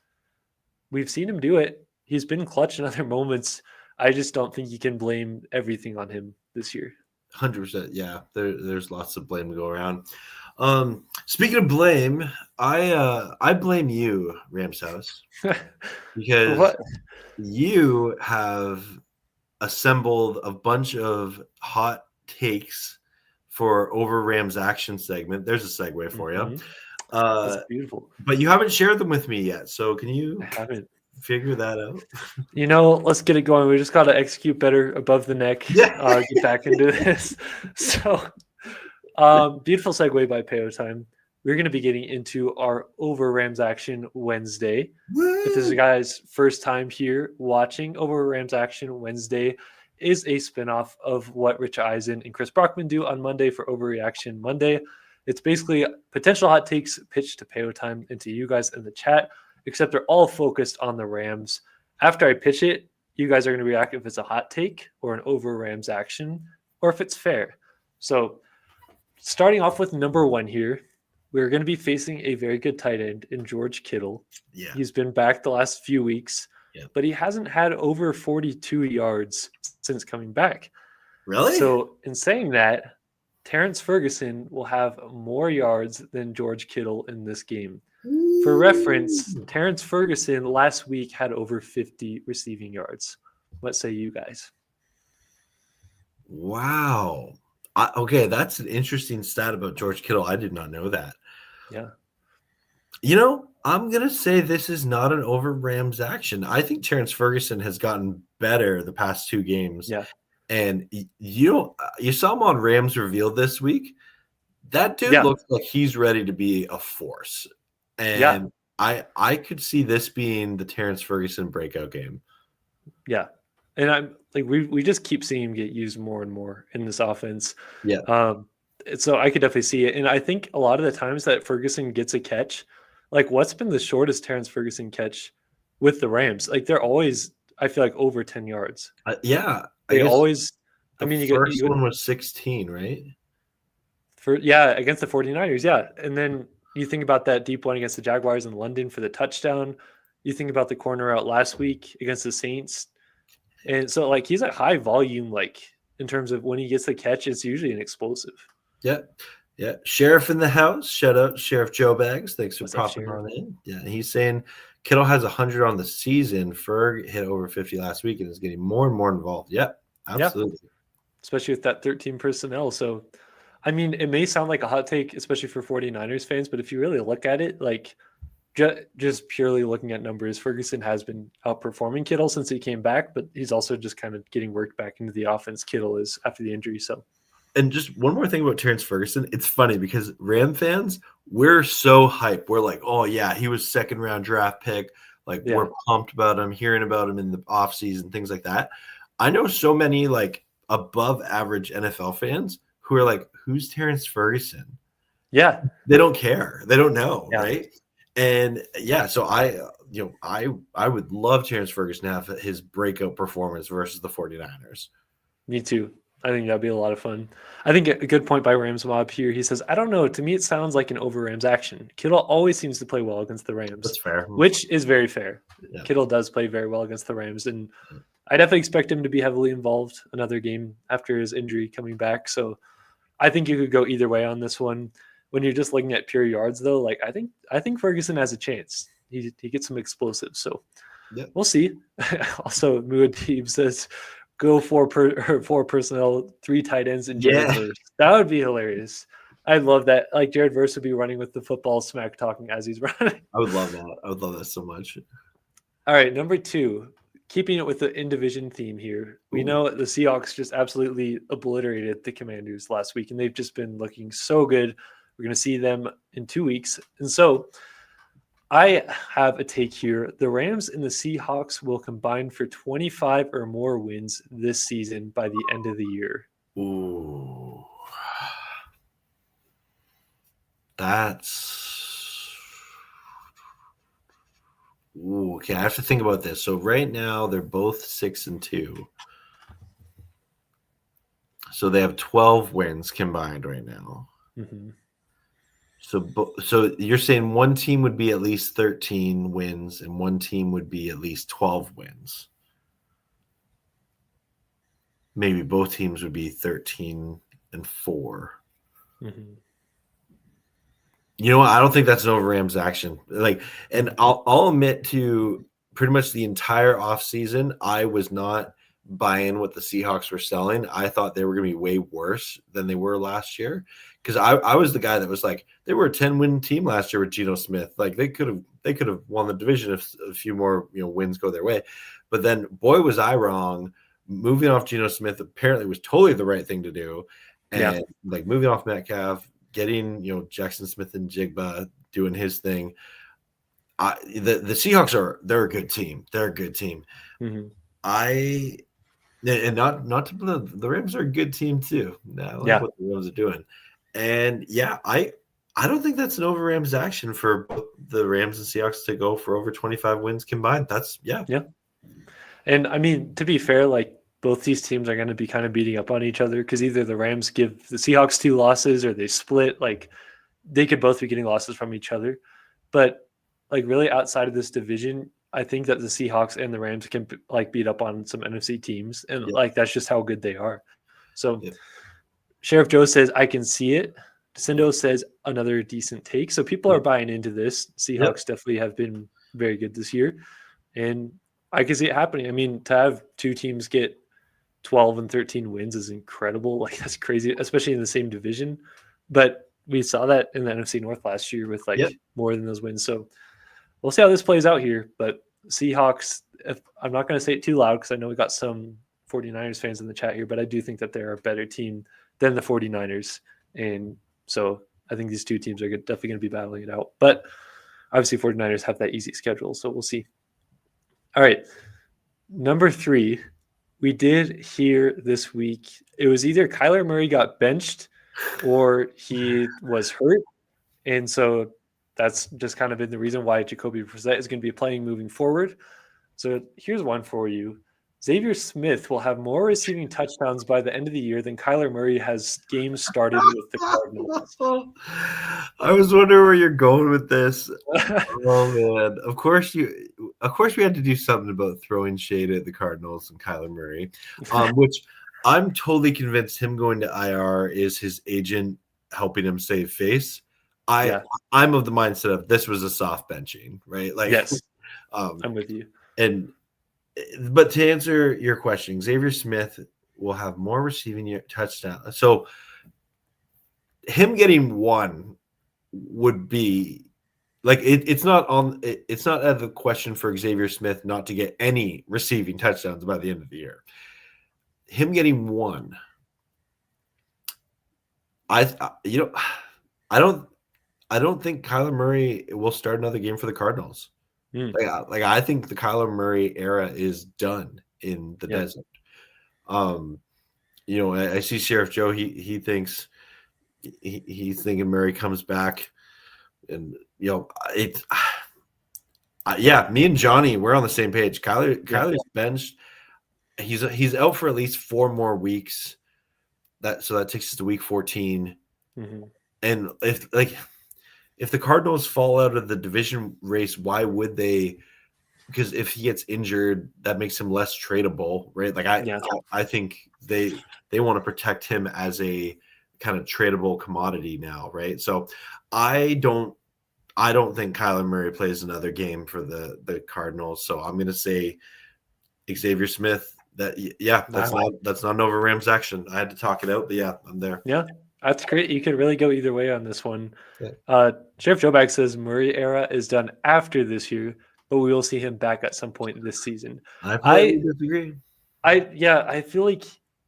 we've seen him do it. He's been clutch in other moments. I just don't think you can blame everything on him this year. 100%. Yeah, there's lots of blame to go around. Speaking of blame, I blame you, Rams House, because What? you have assembled a bunch of hot takes for Over Rams Action segment. There's a segue for you. That's beautiful. But you haven't shared them with me yet. So can you I haven't. figure that out? Let's get it going. We just got to execute better above the neck. Yeah. Get back into this. So, beautiful segue by Peo Time. We're going to be getting into our Over Rams Action Wednesday. If this is a guy's first time here watching, Over Rams Action Wednesday is a spinoff of what Rich Eisen and Chris Brockman do on Monday for Overreaction Monday. It's basically potential hot takes pitched to Peo Time and to you guys in the chat, except they're all focused on the Rams. After I pitch it, you guys are going to react if it's a hot take or an Over Rams Action or if it's fair. So starting off with number one here, we're going to be facing a very good tight end in George Kittle. Yeah. He's been back the last few weeks, but he hasn't had over 42 yards since coming back. Really? So in saying that, Terrence Ferguson will have more yards than George Kittle in this game. For reference, Terrence Ferguson last week had over 50 receiving yards. What say you guys? Wow. Okay, that's an interesting stat about George Kittle. I did not know that. Yeah. I'm going to say this is not an Over Rams Action. I think Terrence Ferguson has gotten better the past two games. Yeah. And you saw him on Rams Revealed this week. That dude looks like he's ready to be a force. And I could see this being the Terrence Ferguson breakout game. Yeah. And I'm like, we just keep seeing him get used more and more in this offense. Yeah. So I could definitely see it. And I think a lot of the times that Ferguson gets a catch, like what's been the shortest Terrence Ferguson catch with the Rams? Like they're always, I feel like over 10 yards. Yeah. They always, the first one was 16, right? Against the 49ers. Yeah. And then you think about that deep one against the Jaguars in London for the touchdown. You think about the corner out last week against the Saints. And so like he's at high volume, like in terms of when he gets the catch, it's usually an explosive. Yeah. Yeah. Sheriff in the house. Shout out Sheriff Joe Bags. Thanks for popping on in. Yeah. He's saying Kittle has 100 on the season. Ferg hit over 50 last week and is getting more and more involved. Yeah. Absolutely. Yeah. Especially with that 13 personnel. So, I mean, it may sound like a hot take, especially for 49ers fans, but if you really look at it, like just purely looking at numbers, Ferguson has been outperforming Kittle since he came back, but he's also just kind of getting worked back into the offense. Kittle is after the injury. So, and just one more thing about Terrence Ferguson. It's funny because Ram fans, we're so hyped. We're like, oh yeah, he was second round draft pick. Like we're pumped about him, hearing about him in the offseason, things like that. I know so many like above average NFL fans who are like, who's Terrence Ferguson? Yeah. They don't care. They don't know. Yeah. Right. And so I would love Terrence Ferguson to have his breakout performance versus the 49ers. Me too. I think that'd be a lot of fun. I think a good point by Rams Mob here. He says, I don't know. To me, it sounds like an Over Rams Action. Kittle always seems to play well against the Rams. That's fair. Which is very fair. Yeah. Kittle does play very well against the Rams. And I definitely expect him to be heavily involved another game after his injury coming back. So I think you could go either way on this one. When you're just looking at pure yards, though, like I think Ferguson has a chance. He gets some explosives. So we'll see. Also, Muad'Dib says, go four personnel, 3 tight ends, and Jared Verse. That would be hilarious. I love that. Like Jared Verse would be running with the football, smack talking as he's running. I would love that. I would love that so much. All right, number 2. Keeping it with the in-division theme here, we know the Seahawks just absolutely obliterated the Commanders last week, and they've just been looking so good. We're going to see them in 2 weeks. And so I have a take here. The Rams and the Seahawks will combine for 25 or more wins this season by the end of the year. Ooh. Okay, I have to think about this. So right now they're both 6-2. So So they have 12 wins combined right now. Mm-hmm. So you're saying one team would be at least 13 wins and one team would be at least 12 wins. Maybe both teams would be 13-4. Mm-hmm. You know what? I don't think that's an over Rams action. And I'll admit to pretty much the entire offseason, I was not buying what the Seahawks were selling. I thought they were going to be way worse than they were last year. Because I was the guy that was like, they were a 10-win team last year with Geno Smith. Like they could have won the division if a few more wins go their way. But then boy was I wrong. Moving off Geno Smith apparently was totally the right thing to do. And like moving off Metcalf, getting Jackson Smith and Jigba doing his thing. The Seahawks they're a good team. They're a good team. Mm-hmm. And not to the Rams are a good team too. I like what the Rams are doing. And I don't think that's an over Rams action for the Rams and Seahawks to go for over 25 wins combined. That's yeah. And I mean, to be fair, like both these teams are going to be kind of beating up on each other because either the Rams give the Seahawks 2 losses or they split. Like they could both be getting losses from each other. But like really outside of this division, I think that the Seahawks and the Rams can like beat up on some NFC teams. And like that's just how good they are. So Sheriff Joe says, I can see it. Cindo says another decent take. So people are buying into this. Seahawks definitely have been very good this year. And I can see it happening. I mean, to have 2 teams get 12 and 13 wins is incredible. Like that's crazy, especially in the same division. But we saw that in the NFC North last year with more than those wins. So we'll see how this plays out here. But Seahawks, I'm not going to say it too loud because I know we got some 49ers fans in the chat here, but I do think that they're a better team than the 49ers. And so I think these 2 teams are definitely going to be battling it out. But obviously 49ers have that easy schedule, so we'll see. All right. Number 3, we did hear this week, it was either Kyler Murray got benched or he was hurt. And so that's just kind of been the reason why Jacoby Brissett is going to be playing moving forward. So here's one for you. Xavier Smith will have more receiving touchdowns by the end of the year than Kyler Murray has games started with the Cardinals. I was wondering where you're going with this. Oh man! Of course we had to do something about throwing shade at the Cardinals and Kyler Murray, which I'm totally convinced him going to IR is his agent helping him save face. I'm of the mindset of this was a soft benching, right? Like, yes, I'm with you. But to answer your question, Xavier Smith will have more receiving touchdowns. So him getting 1 would be like it's not out of the question for Xavier Smith not to get any receiving touchdowns by the end of the year. Him getting 1, I don't think Kyler Murray will start another game for the Cardinals. Like I think the Kyler Murray era is done in the desert. I see Sheriff Joe. He thinks he's thinking Murray comes back, and me and Johnny, we're on the same page. Kyler's benched. He's out for at least 4 more weeks. That takes us to week 14. Mm-hmm. And if the Cardinals fall out of the division race, why would they? Because if he gets injured, that makes him less tradable, right? Like I think they want to protect him as a kind of tradable commodity now, right? So I don't think Kyler Murray plays another game for the Cardinals. So I'm going to say Xavier Smith. That's not an over Rams action. I had to talk it out, but I'm there. Yeah. That's great. You could really go either way on this one. Yeah. Sheriff Joe Bag says Murray era is done after this year, but we will see him back at some point this season. I disagree. I feel like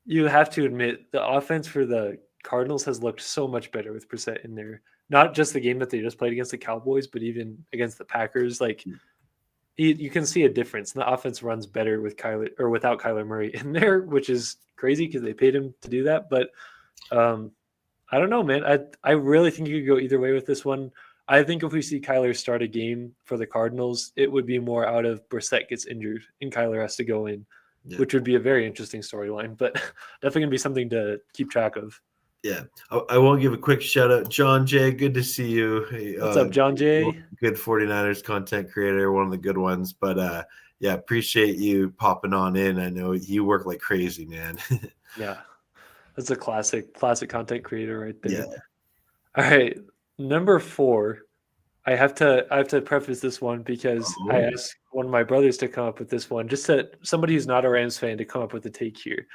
you have to admit the offense for the Cardinals has looked so much better with Brissett in there. Not just the game that they just played against the Cowboys, but even against the Packers. Like you can see a difference. The offense runs better with Kyler or without Kyler Murray in there, which is crazy because they paid him to do that. But I don't know, man. I really think you could go either way with this one. I think if we see Kyler start a game for the Cardinals, it would be more out of Brissett gets injured and Kyler has to go in. Yeah. which would be a very interesting storyline, but definitely going to be something to keep track of. Yeah. I want to give a quick shout out. John Jay, good to see you. What's up, John Jay? Good 49ers content creator, one of the good ones. But yeah, appreciate you popping on in. I know you work like crazy, man. Yeah. That's a classic content creator right there. Yeah. All right. Number 4. I have to preface this one because I asked one of my brothers to come up with this one, just to somebody who's not a Rams fan to come up with a take here.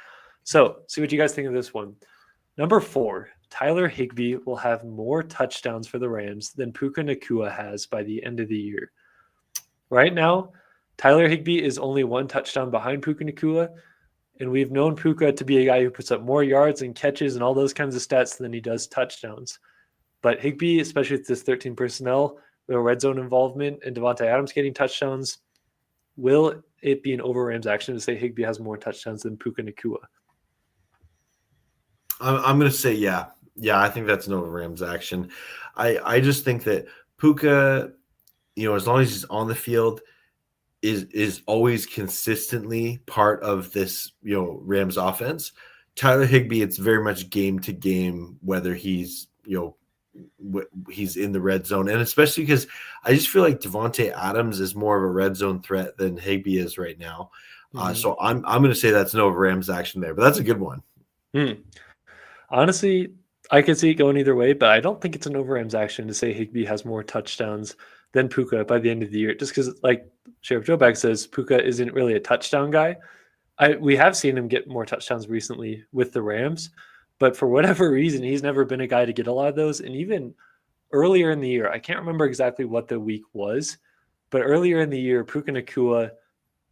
So see what you guys think of this one. Number 4, Tyler Higbee will have more touchdowns for the Rams than Puka Nacua has by the end of the year. Right now, Tyler Higbee is only 1 touchdown behind Puka Nacua, and we've known Puka to be a guy who puts up more yards and catches and all those kinds of stats than he does touchdowns. But Higbee, especially with this 13 personnel, with red zone involvement and Davante Adams getting touchdowns, will it be an over Rams action to say Higbee has more touchdowns than Puka Nacua? I'm going to say yeah. Yeah, I think that's an over Rams action. I just think that Puka, as long as he's on the field, is always consistently part of this, Rams offense. Tyler Higbee, it's very much game to game, whether he's, he's in the red zone, and especially because I just feel like Davante Adams is more of a red zone threat than Higbee is right now. So I'm going to say that's an over Rams action there, but that's a good one. Honestly, I could see it going either way, but I don't think it's an over Rams action to say Higbee has more touchdowns than Puka by the end of the year, just because, like Sheriff Joe Bag says, Puka isn't really a touchdown guy. We have seen him get more touchdowns recently with the Rams, but for whatever reason, he's never been a guy to get a lot of those. And even earlier in the year, I can't remember exactly what the week was, but earlier in the year, Puka Nacua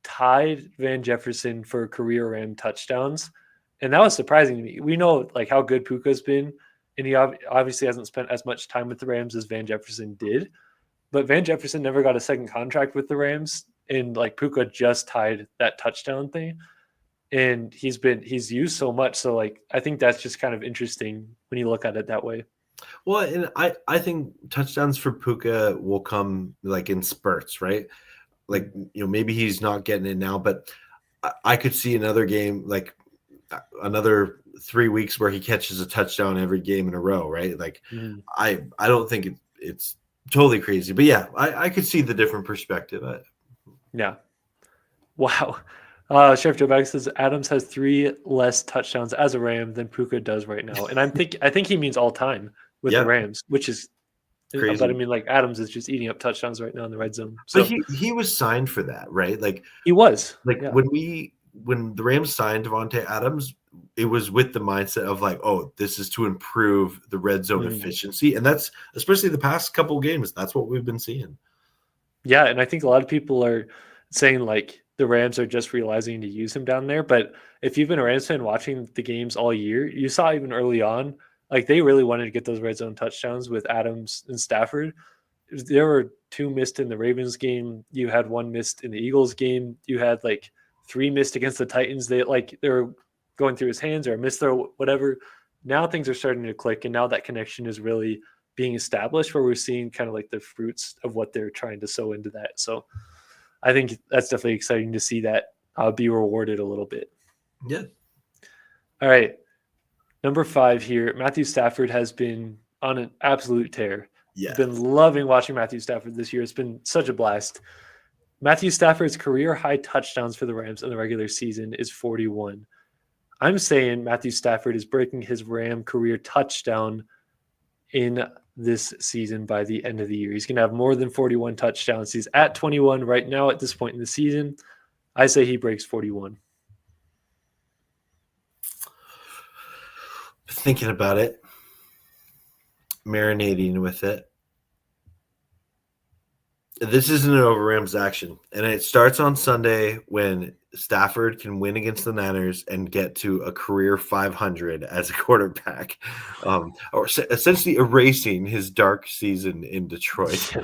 tied Van Jefferson for career Ram touchdowns. And that was surprising to me. We know like how good Puka's been, and he obviously hasn't spent as much time with the Rams as Van Jefferson did. But Van Jefferson never got a second contract with the Rams, and like Puka just tied that touchdown thing. And he's used so much. So like I think that's just kind of interesting when you look at it that way. Well, and I think touchdowns for Puka will come like in spurts, right? Like, maybe he's not getting it now, but I could see another game, like another 3 weeks where he catches a touchdown every game in a row, right? Like I don't think it's totally crazy, but yeah, I could see the different perspective. Yeah. Wow. Sheriff Joe Bag says Adams has 3 less touchdowns as a Ram than Puka does right now. And I think he means all time with the Rams, which is crazy. But I mean, like Adams is just eating up touchdowns right now in the red zone. So but he was signed for that, right? Like he was. Like when the Rams signed Davante Adams, it was with the mindset of like, oh, this is to improve the red zone efficiency. And that's especially the past couple of games. That's what we've been seeing. Yeah. And I think a lot of people are saying like the Rams are just realizing to use him down there. But if you've been a Rams fan watching the games all year, you saw even early on, like they really wanted to get those red zone touchdowns with Adams and Stafford. There were 2 missed in the Ravens game. You had 1 missed in the Eagles game. You had like 3 missed against the Titans. They were going through his hands or a missed throw, whatever. Now things are starting to click, and now that connection is really being established where we're seeing kind of like the fruits of what they're trying to sow into that. So I think that's definitely exciting to see that be rewarded a little bit. Yeah. All right. Number 5 here. Matthew Stafford has been on an absolute tear. Yeah. I've been loving watching Matthew Stafford this year. It's been such a blast. Matthew Stafford's career high touchdowns for the Rams in the regular season is 41. I'm saying Matthew Stafford is breaking his Ram career touchdown in this season by the end of the year. He's going to have more than 41 touchdowns. He's at 21 right now at this point in the season. I say he breaks 41. Thinking about it, marinating with it. This isn't an over Rams action, and it starts on Sunday when Stafford can win against the Niners and get to a career 500 as a quarterback, or essentially erasing his dark season in Detroit,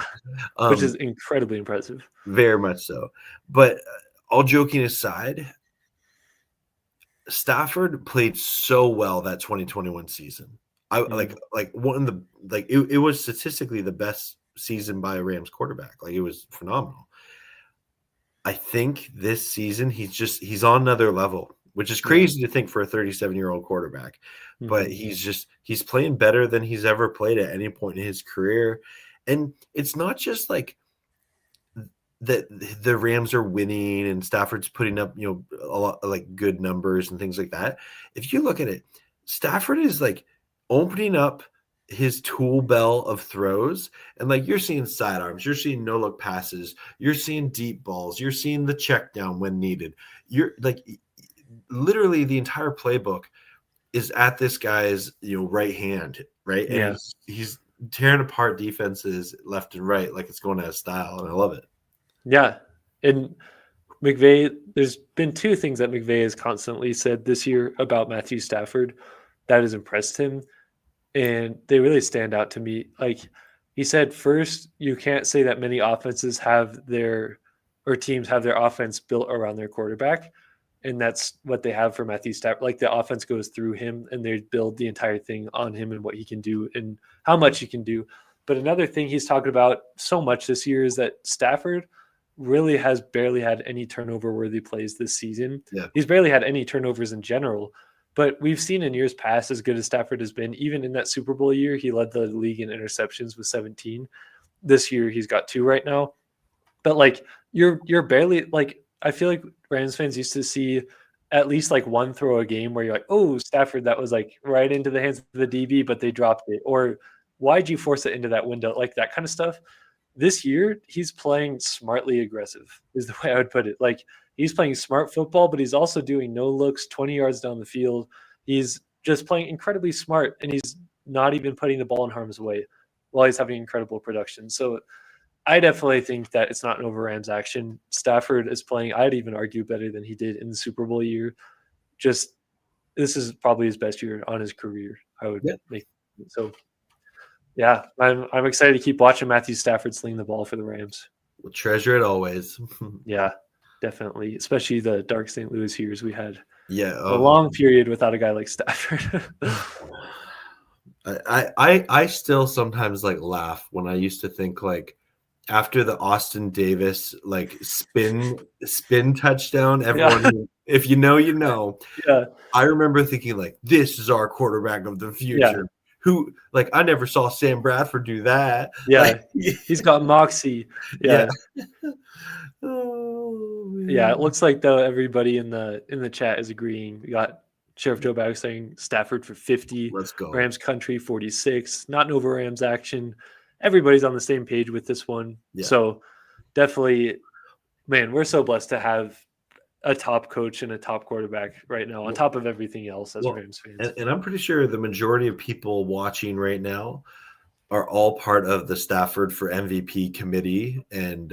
which is incredibly impressive. Very much so. But all joking aside, Stafford played so well that 2021 season. It was statistically the best season by a Rams quarterback. Like, it was phenomenal. I think this season he's on another level, which is crazy to think for a 37-year-old quarterback. But he's playing better than he's ever played at any point in his career. And it's not just like that the Rams are winning and Stafford's putting up, a lot like good numbers and things like that. If you look at it, Stafford is like opening up his tool belt of throws, and like you're seeing sidearms, you're seeing no look passes, you're seeing deep balls, you're seeing the check down when needed. You're like literally the entire playbook is at this guy's right hand, right? And Yeah. he's tearing apart defenses left and right like it's going out of style, and I love it. Yeah. And McVay, there's been two things that McVay has constantly said this year about Matthew Stafford that has impressed him. And they really stand out to me. Like he said, first, you can't say that many offenses teams have their offense built around their quarterback. And that's what they have for Matthew Stafford. Like the offense goes through him and they build the entire thing on him and what he can do and how much he can do. But another thing he's talking about so much this year is that Stafford really has barely had any turnover worthy plays this season. Yeah. He's barely had any turnovers in general. But we've seen in years past, as good as Stafford has been, even in that Super Bowl year, he led the league in interceptions with 17. This year, he's got 2 right now. But like you're barely like I feel like Rams fans used to see at least like one throw a game where you're like, oh, Stafford, that was like right into the hands of the DB, but they dropped it. Or why'd you force it into that window? Like that kind of stuff. This year, he's playing smartly aggressive, is the way I would put it. Like he's playing smart football, but he's also doing no looks 20 yards down the field. He's just playing incredibly smart, and he's not even putting the ball in harm's way while he's having incredible production. So I definitely think that it's not an over Rams action. Stafford is playing, I'd even argue, better than he did in the Super Bowl year. Just this is probably his best year on his career, I would make. So yeah, I'm excited to keep watching Matthew Stafford sling the ball for the Rams. We'll treasure it always. Yeah, definitely. Especially the dark St. Louis years we had. Yeah. A long period without a guy like Stafford. I still sometimes like laugh when I used to think like after the Austin Davis like spin touchdown, everyone if you know, you know. Yeah. I remember thinking like this is our quarterback of the future. Yeah. Who like I never saw Sam Bradford do that. Yeah, like, he's got moxie. Yeah. Oh, yeah, it looks like though everybody in the chat is agreeing. We got Sheriff Joe Bag saying Stafford for 50. Let's go. Rams country 46. Not an over Rams action. Everybody's on the same page with this one. Yeah. So definitely, man, we're so blessed to have a top coach and a top quarterback right now on top of everything else as Rams fans. And I'm pretty sure the majority of people watching right now are all part of the Stafford for MVP committee. And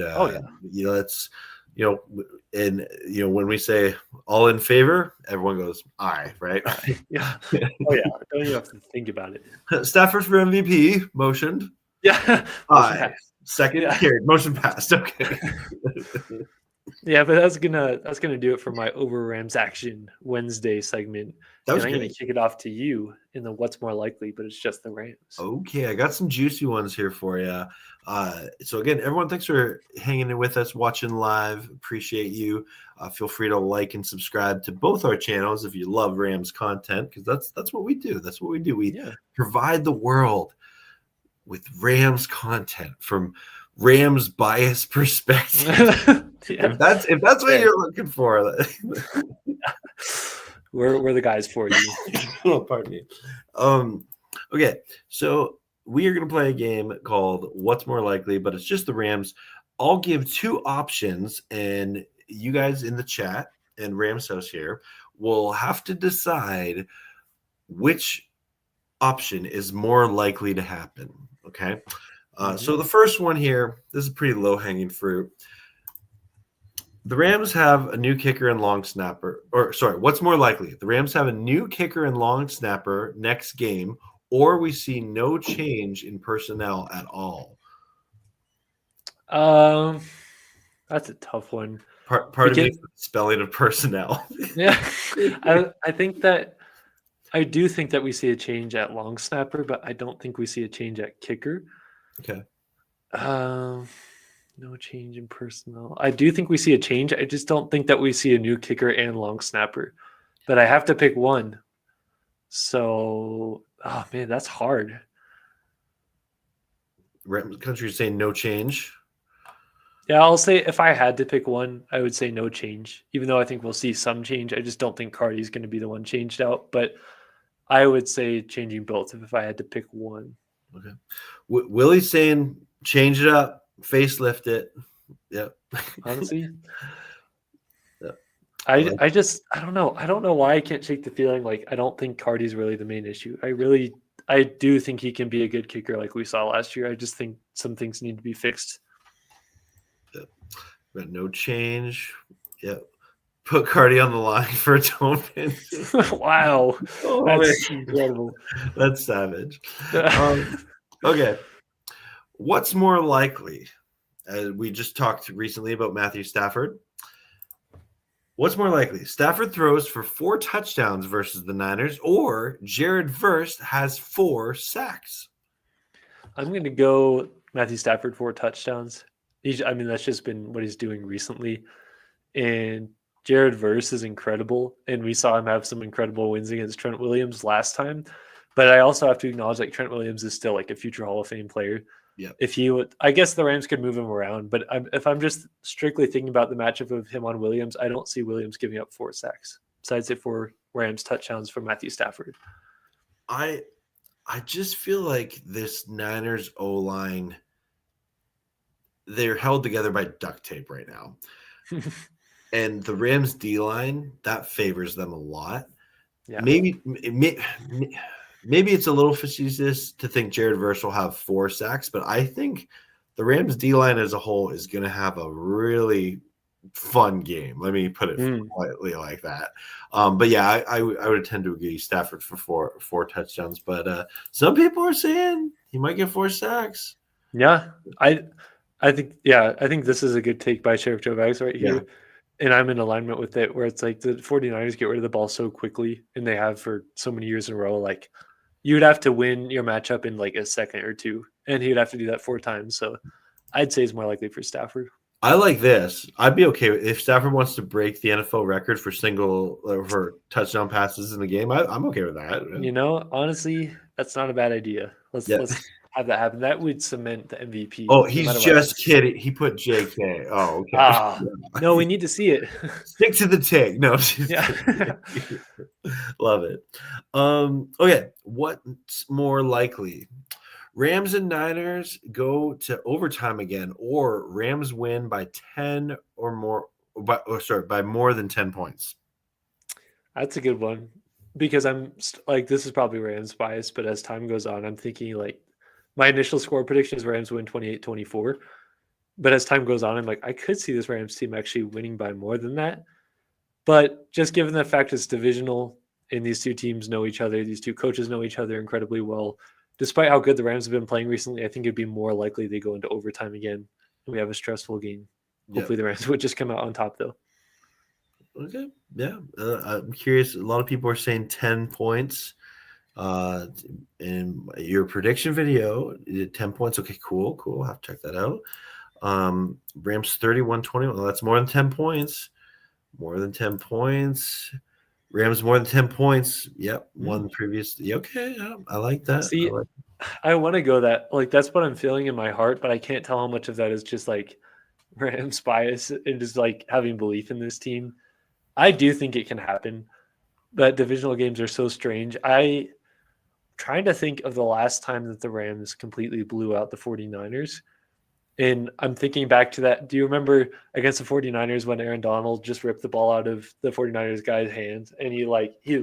it's when we say all in favor, everyone goes aye, right? Yeah. Oh yeah. Don't you have to think about it. Stafford for MVP motioned. Yeah. Aye. Second carried. Motion passed. Okay. Yeah, but that's gonna do it for my over Rams action Wednesday segment. And I'm gonna kick it off to you in the what's more likely, but it's just the Rams. Okay, I got some juicy ones here for you. So again, everyone, thanks for hanging in with us, watching live. Appreciate you. Feel free to like and subscribe to both our channels if you love Rams content, because that's what we do. That's what we do. We provide the world with Rams content from Rams bias perspective. If that's what you're looking for, we're the guys for you. Oh, pardon me. Okay, so we are going to play a game called What's More Likely, but it's just the Rams. I'll give 2 options, and you guys in the chat and Rams House here will have to decide which option is more likely to happen. Okay. So the first one here, this is pretty low-hanging fruit. The Rams have a new kicker and long snapper. What's more likely? The Rams have a new kicker and long snapper next game, or we see no change in personnel at all. That's a tough one. Part of the spelling of personnel. Yeah. I do think that we see a change at long snapper, but I don't think we see a change at kicker. Okay. No change in personnel. I do think we see a change. I just don't think that we see a new kicker and long snapper. But I have to pick one. So, oh man, that's hard. Rams country is saying no change. Yeah, I'll say if I had to pick one, I would say no change. Even though I think we'll see some change, I just don't think Cardi's going to be the one changed out. But I would say changing both if I had to pick one. Okay. Willie's saying change it up, facelift it. Yep. Honestly, Yep. I don't know. I don't know why I can't shake the feeling like I don't think Cardi's really the main issue. I do think he can be a good kicker like we saw last year. I just think some things need to be fixed. But no change. Yep. Put Cardi on the line for a Tobin. Wow. Oh, That's man. incredible. That's savage. Okay. What's more likely? We just talked recently about Matthew Stafford. What's more likely? Stafford throws for 4 touchdowns versus the Niners, or Jared Verse has 4 sacks? I'm going to go Matthew Stafford 4 touchdowns. That's just been what he's doing recently. And Jared Verse is incredible. And we saw him have some incredible wins against Trent Williams last time. But I also have to acknowledge that Trent Williams is still like a future Hall of Fame player. Yeah. If he would, I guess the Rams could move him around. But if I'm just strictly thinking about the matchup of him on Williams, I don't see Williams giving up 4 sacks. Besides the 4 Rams touchdowns from Matthew Stafford. I just feel like this Niners O-line, they're held together by duct tape right now. And the Rams D-line, that favors them a lot. Yeah. Maybe it's a little facetious to think Jared Verse will have 4 sacks, but I think the Rams D-line as a whole is going to have a really fun game. Let me put it politely like that. But yeah, I would tend to agree Stafford for 4 touchdowns, but some people are saying he might get 4 sacks. Yeah, I think this is a good take by Sheriff Joe Bags right here. Yeah. And I'm in alignment with it, where it's like the 49ers get rid of the ball so quickly, and they have for so many years in a row. Like, you would have to win your matchup in like a second or two, and he would have to do that 4 times. So I'd say it's more likely for Stafford. I like this. I'd be okay if Stafford wants to break the NFL record for for touchdown passes in the game. I'm okay with that. You know, honestly, that's not a bad idea. Let's have that happen. That would cement the MVP. Oh, he's just kidding. He put JK. Oh, okay. No, we need to see it. Stick to the take. No. Yeah. Love it. Okay. What's more likely? Rams and Niners go to overtime again, or Rams win by 10 or more, by more than 10 points. That's a good one, because I'm like, this is probably Rams bias, but as time goes on, I'm thinking like my initial score prediction is Rams win 28-24. But as time goes on, I'm like, I could see this Rams team actually winning by more than that. But just given the fact it's divisional and these two teams know each other, these two coaches know each other incredibly well, despite how good the Rams have been playing recently, I think it'd be more likely they go into overtime again and we have a stressful game. Hopefully the Rams would just come out on top, though. Okay. Yeah. I'm curious. A lot of people are saying 10 points. In your prediction video, you did 10 points. Okay, cool. I'll have to check that out. Rams 31-21. Well, that's more than 10 points. More than 10 points. Rams more than 10 points. Yep. One previous. Okay. Yeah, I like that. See, I want to go that. Like, that's what I'm feeling in my heart, but I can't tell how much of that is just like Rams bias and just like having belief in this team. I do think it can happen, but divisional games are so strange. I'm trying to think of the last time that the Rams completely blew out the 49ers. And I'm thinking back to that. Do you remember against the 49ers when Aaron Donald just ripped the ball out of the 49ers guy's hands and he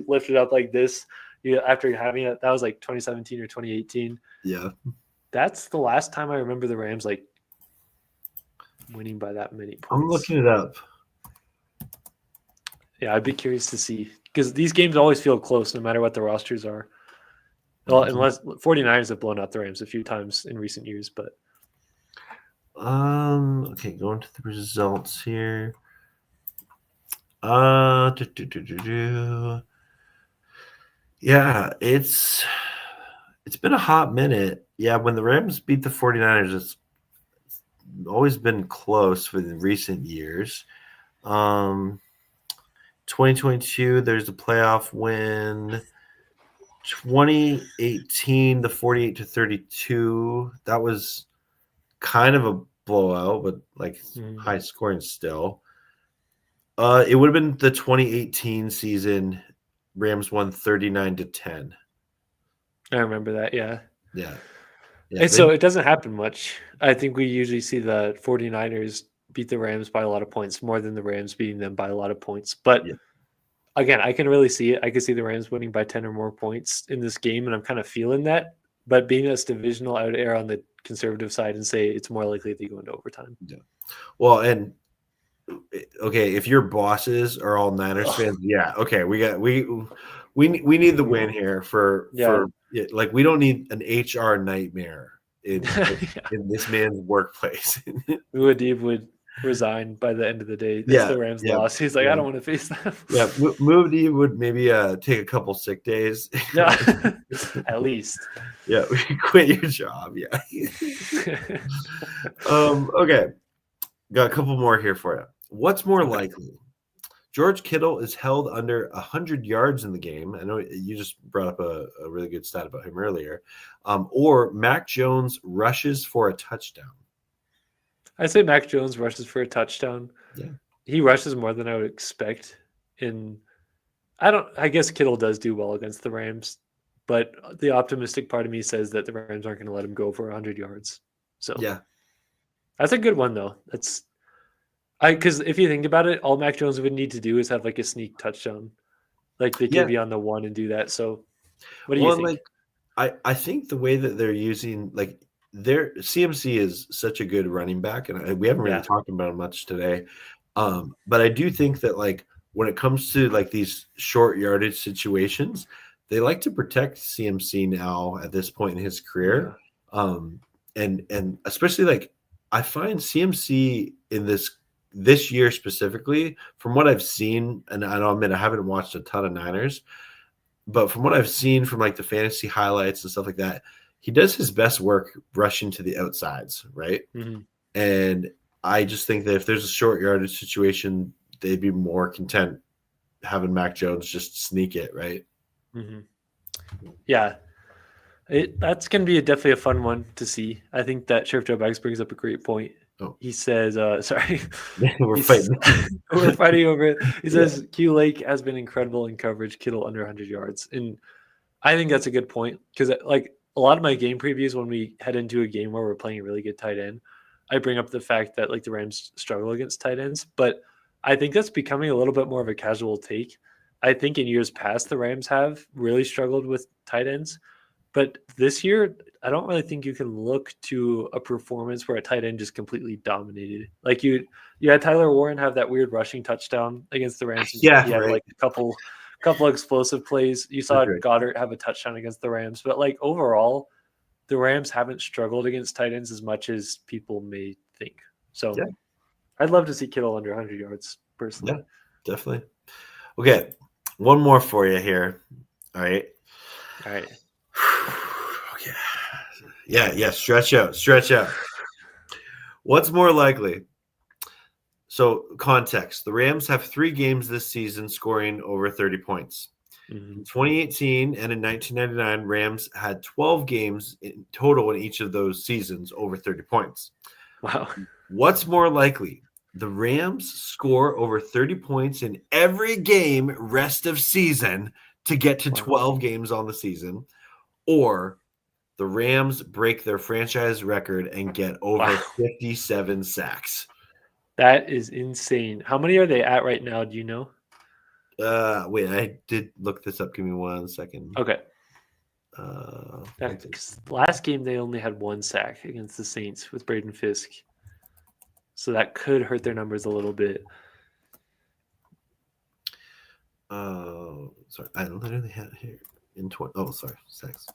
lifted up like this after having it? That was like 2017 or 2018. Yeah. That's the last time I remember the Rams like winning by that many points. I'm looking it up. Yeah, I'd be curious to see, because these games always feel close no matter what the rosters are. Well, unless 49ers have blown out the Rams a few times in recent years, but okay, going to the results here. Yeah, it's been a hot minute. Yeah, when the Rams beat the 49ers, always been close for the recent years. 2022, there's a playoff win. 2018, the 48-32. That was kind of a blowout, but like high scoring still. It would have been the 2018 season. Rams won 39-10. I remember that. Yeah. Yeah. And so it doesn't happen much. I think we usually see the 49ers beat the Rams by a lot of points more than the Rams beating them by a lot of points. But again, I can really see it. I can see the Rams winning by 10 or more points in this game, and I'm kind of feeling that. But being this divisional, I would err on the conservative side and say it's more likely they go into overtime. Yeah. Well, and okay, if your bosses are all Niners fans, we need the win here for like we don't need an HR nightmare in this man's workplace. Muad'Dib would resign by the end of the day. That's the Rams lost. He's like, I don't want to face them. Yeah, Muad'Dib would maybe take a couple sick days. Yeah, at least. Yeah, quit your job. Yeah. Okay, got a couple more here for you. What's more likely? George Kittle is held under 100 yards in the game. I know you just brought up a really good stat about him earlier. Or Mac Jones rushes for a touchdown. I say Mac Jones rushes for a touchdown. Yeah. He rushes more than I would expect. I guess Kittle does do well against the Rams, but the optimistic part of me says that the Rams aren't going to let him go for 100 yards. So yeah, that's a good one though. Because if you think about it, all Mac Jones would need to do is have like a sneak touchdown. Like they could be on the one and do that. So what do you think? I think the way that they're using their CMC is such a good running back, and we haven't really talked about him much today. But I do think that when it comes to these short yardage situations, they like to protect CMC now at this point in his career. And especially I find CMC in this year specifically, from what I've seen, and I'll admit I haven't watched a ton of Niners, but from what I've seen from the fantasy highlights and stuff like that, he does his best work rushing to the outsides, right? Mm-hmm. And I just think that if there's a short yardage situation, they'd be more content having Mac Jones just sneak it, right? Mm-hmm. Yeah. That's going to be definitely a fun one to see. I think that Sheriff Joe Bags brings up a great point. Oh. He says, sorry. We're fighting. We're fighting over it. He says, Q Lake has been incredible in coverage, Kittle under 100 yards. And I think that's a good point because a lot of my game previews, when we head into a game where we're playing a really good tight end, I bring up the fact that the Rams struggle against tight ends. But I think that's becoming a little bit more of a casual take. I think in years past, the Rams have really struggled with tight ends. But this year, I don't really think you can look to a performance where a tight end just completely dominated. You had Tyler Warren have that weird rushing touchdown against the Rams. Yeah, he had a couple explosive plays. You saw Goddard have a touchdown against the Rams. But overall, the Rams haven't struggled against tight ends as much as people may think. So I'd love to see Kittle under 100 yards personally. Yeah, definitely. Okay, one more for you here. All right. Okay. Yeah. Stretch out. What's more likely? So, context: the Rams have 3 games this season scoring over 30 points. In 2018 and in 1999, Rams had 12 games in total in each of those seasons over 30 points. Wow. What's more likely? The Rams score over 30 points in every game rest of season to get to 12 games on the season, or the Rams break their franchise record and get over 57 sacks. That is insane. How many are they at right now? Do you know? Wait, I did look this up. Give me 1 second. Okay. Last game they only had 1 sack against the Saints with Braden Fisk, so that could hurt their numbers a little bit. Sorry, I literally had it here in 20. Oh, sorry, sacks.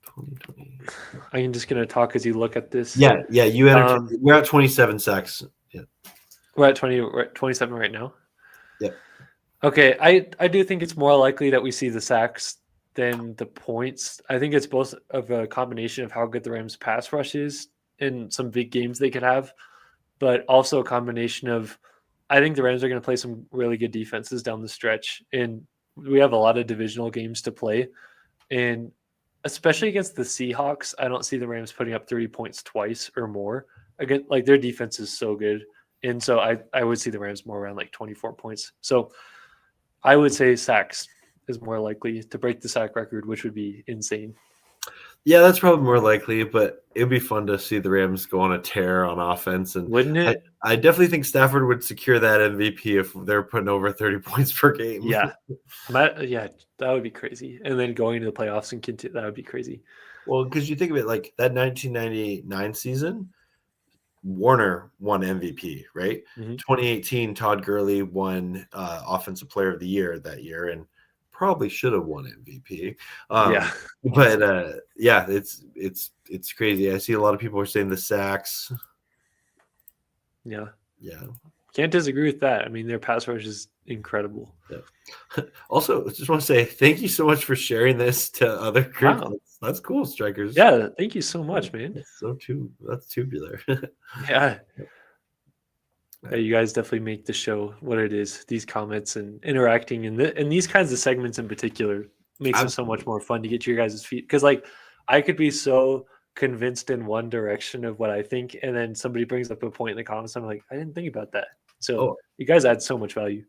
2020. I'm just gonna talk as you look at this. Yeah. You had. We're at 27 sacks. Yeah. We're at 20. We're at 27 right now. Yeah. Okay, I do think it's more likely that we see the sacks than the points. I think it's both of a combination of how good the Rams pass rush is and some big games they could have, but also a combination of, I think the Rams are going to play some really good defenses down the stretch, and we have a lot of divisional games to play, and especially against the Seahawks, I don't see the Rams putting up 30 points twice or more. Again, like their defense is so good, and so I would see the Rams more around like 24 points. So I would say sacks is more likely to break the sack record, which would be insane. Yeah, that's probably more likely, but it'd be fun to see the Rams go on a tear on offense. And Wouldn't it? I definitely think Stafford would secure that MVP if they're putting over 30 points per game. Yeah. Yeah, that would be crazy. And then going to the playoffs and continue, that would be crazy. Well, because you think of it like that 1999 season, Warner won MVP, right? 2018, Todd Gurley won Offensive Player of the Year that year, and probably should have won MVP. Yeah. But yeah, it's crazy. I see a lot of people are saying the sacks. Yeah. Yeah. Can't disagree with that. I mean, their pass rush is incredible. Yeah. Also, I just want to say thank you so much for sharing this to other groups. Wow. That's cool, Strikers. Yeah, thank you so much, man. That's tubular. Yeah. You guys definitely make the show what it is. These comments and interacting and these kinds of segments in particular makes them so much more fun to get to your guys' feet. Because like I could be so convinced in one direction of what I think, and then somebody brings up a point in the comments. I'm like, I didn't think about that. So you guys add so much value.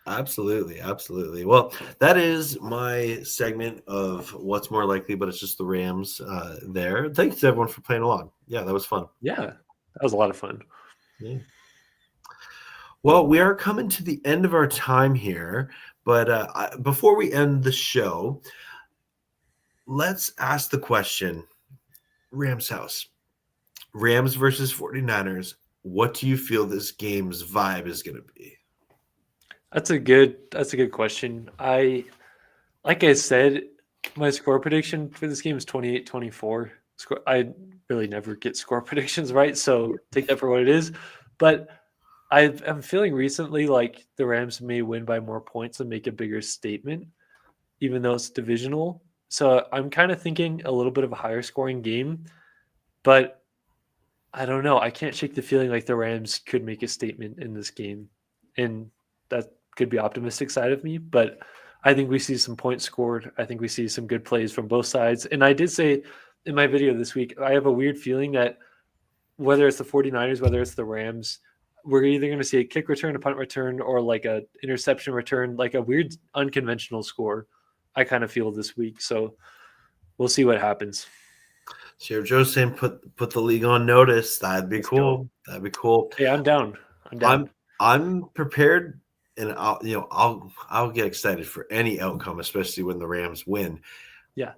Absolutely. Well, that is my segment of what's more likely, but it's just the Rams there. Thanks to everyone for playing along. Yeah, that was fun. Yeah, that was a lot of fun. Yeah. Well, we are coming to the end of our time here, but before we end the show, let's ask the question, Rams house, Rams versus 49ers, what do you feel this game's vibe is going to be? That's a good question. Like I said, my score prediction for this game is 28-24. I really never get score predictions right, so take that for what it is. But I'm feeling recently like the Rams may win by more points and make a bigger statement, even though it's divisional. So I'm kind of thinking a little bit of a higher scoring game, but I don't know. I can't shake the feeling like the Rams could make a statement in this game, and that could be optimistic side of me. But I think we see some points scored. I think we see some good plays from both sides. And I did say in my video this week, I have a weird feeling that whether it's the 49ers, whether it's the Rams, we're either going to see a kick return, a punt return, or like a interception return, like a weird unconventional score. I kind of feel this week. So we'll see what happens. Sheriff Joe's saying put the league on notice. That'd be cool. That'd be cool. Hey, I'm down. I'm prepared, and I'll get excited for any outcome, especially when the Rams win. Yeah.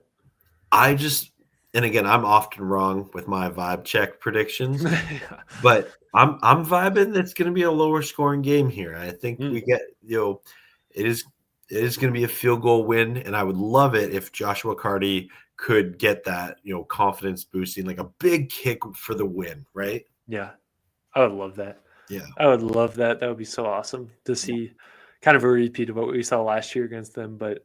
And again, I'm often wrong with my vibe check predictions, but I'm vibing. It's going to be a lower scoring game here. I think we get it is going to be a field goal win, and I would love it if Joshua Carty could get that confidence boosting, like a big kick for the win, right? Yeah, I would love that. Yeah, I would love that. That would be so awesome to see, kind of a repeat of what we saw last year against them, but.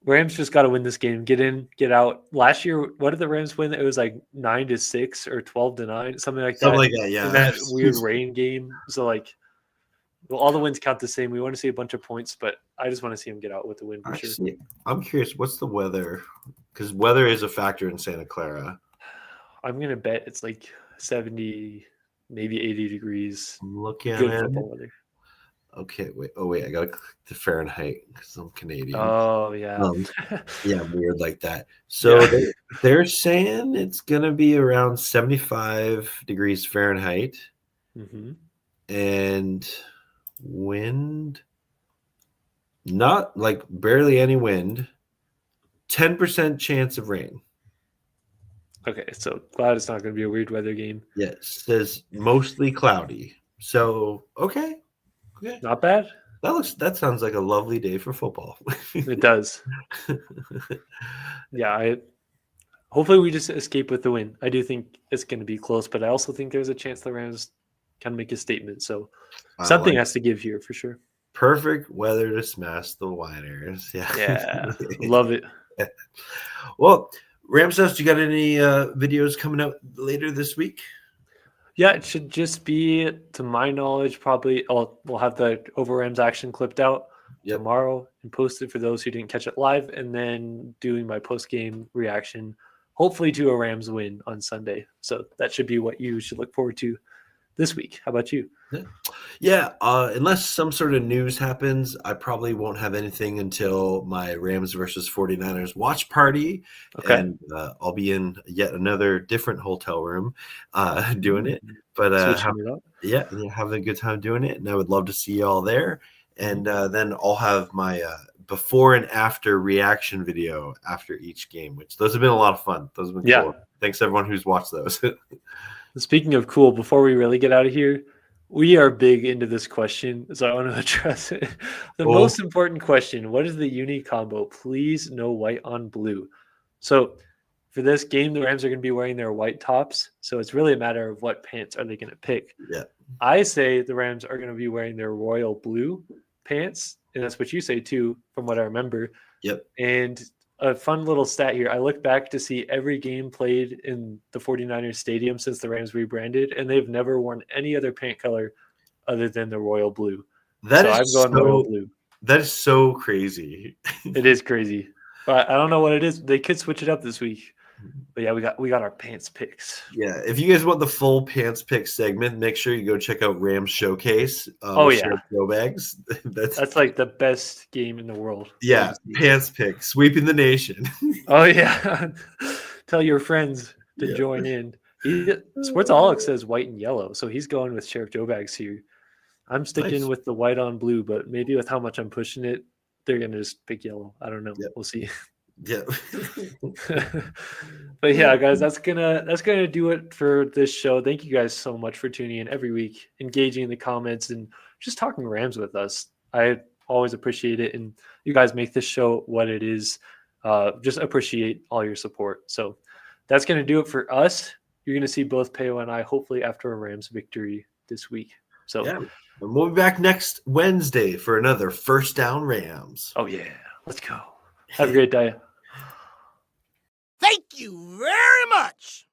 Rams just got to win this game. Get in, get out. Last year, what did the Rams win? It was like 9-6 or 12-9, something like that. Something like that, yeah. In that weird rain game. So, all the wins count the same. We want to see a bunch of points, but I just want to see them get out with the win for sure. I'm curious, what's the weather? Because weather is a factor in Santa Clara. I'm going to bet it's like 70, maybe 80 degrees. Look at good it. football weather. Okay, wait. Oh, wait. I got to click the Fahrenheit because I'm Canadian. Oh, yeah. Yeah, weird like that. So they're saying it's going to be around 75 degrees Fahrenheit. Mm-hmm. And wind, not like barely any wind, 10% chance of rain. Okay, so glad it's not going to be a weird weather game. Yes, says mostly cloudy. So, okay. Not bad. That sounds like a lovely day for football. It does. Yeah, hopefully we just escape with the win. I do think it's going to be close, but I also think there's a chance the Rams can make a statement. So something has to give here for sure. Perfect weather to smash the Winers. Yeah, love it. Well, Rams, do you got any videos coming out later this week? Yeah, it should just be, to my knowledge, probably we'll have the over Rams action clipped out tomorrow and posted for those who didn't catch it live, and then doing my post game reaction, hopefully to a Rams win on Sunday. So that should be what you should look forward to this week. How about you? Yeah, unless some sort of news happens, I probably won't have anything until my Rams versus 49ers watch party. Okay. And I'll be in yet another different hotel room doing it. But having a good time doing it. And I would love to see you all there. And then I'll have my before and after reaction video after each game, which those have been a lot of fun. Those have been cool. Thanks everyone who's watched those. Speaking of cool, before we really get out of here, we are big into this question, so I want to address it. The most important question: what is the uni combo? Please, no white on blue. So for this game, the Rams are going to be wearing their white tops, so it's really a matter of what pants are they going to pick. Yeah, I say the Rams are going to be wearing their royal blue pants, and that's what you say too, from what I remember. Yep. And a fun little stat here. I look back to see every game played in the 49ers stadium since the Rams rebranded, and they've never worn any other paint color other than the royal blue. I'm going royal blue. That is so crazy. It is crazy. But I don't know what it is. They could switch it up this week. But yeah, we got our pants picks. Yeah, if you guys want the full pants pick segment, make sure you go check out Rams Showcase. Go bags. That's like the best game in the world. Yeah, pants pick, sweeping the nation. Oh yeah, tell your friends to join in. Sportsaholic says white and yellow, so he's going with Sheriff Joe bags here. I'm sticking with the white on blue, but maybe with how much I'm pushing it, they're gonna just pick yellow. I don't know. Yep. We'll see. Yeah. But yeah, guys, that's gonna do it for this show. Thank you guys so much for tuning in every week, engaging in the comments, and just talking Rams with us. I always appreciate it, and you guys make this show what it is. Just appreciate all your support. So that's gonna do it for us. You're gonna see both Peo and I hopefully after a Rams victory this week. So and we'll be back next Wednesday for another First Down Rams. Oh yeah, let's go. Have a great day. Thank you very much.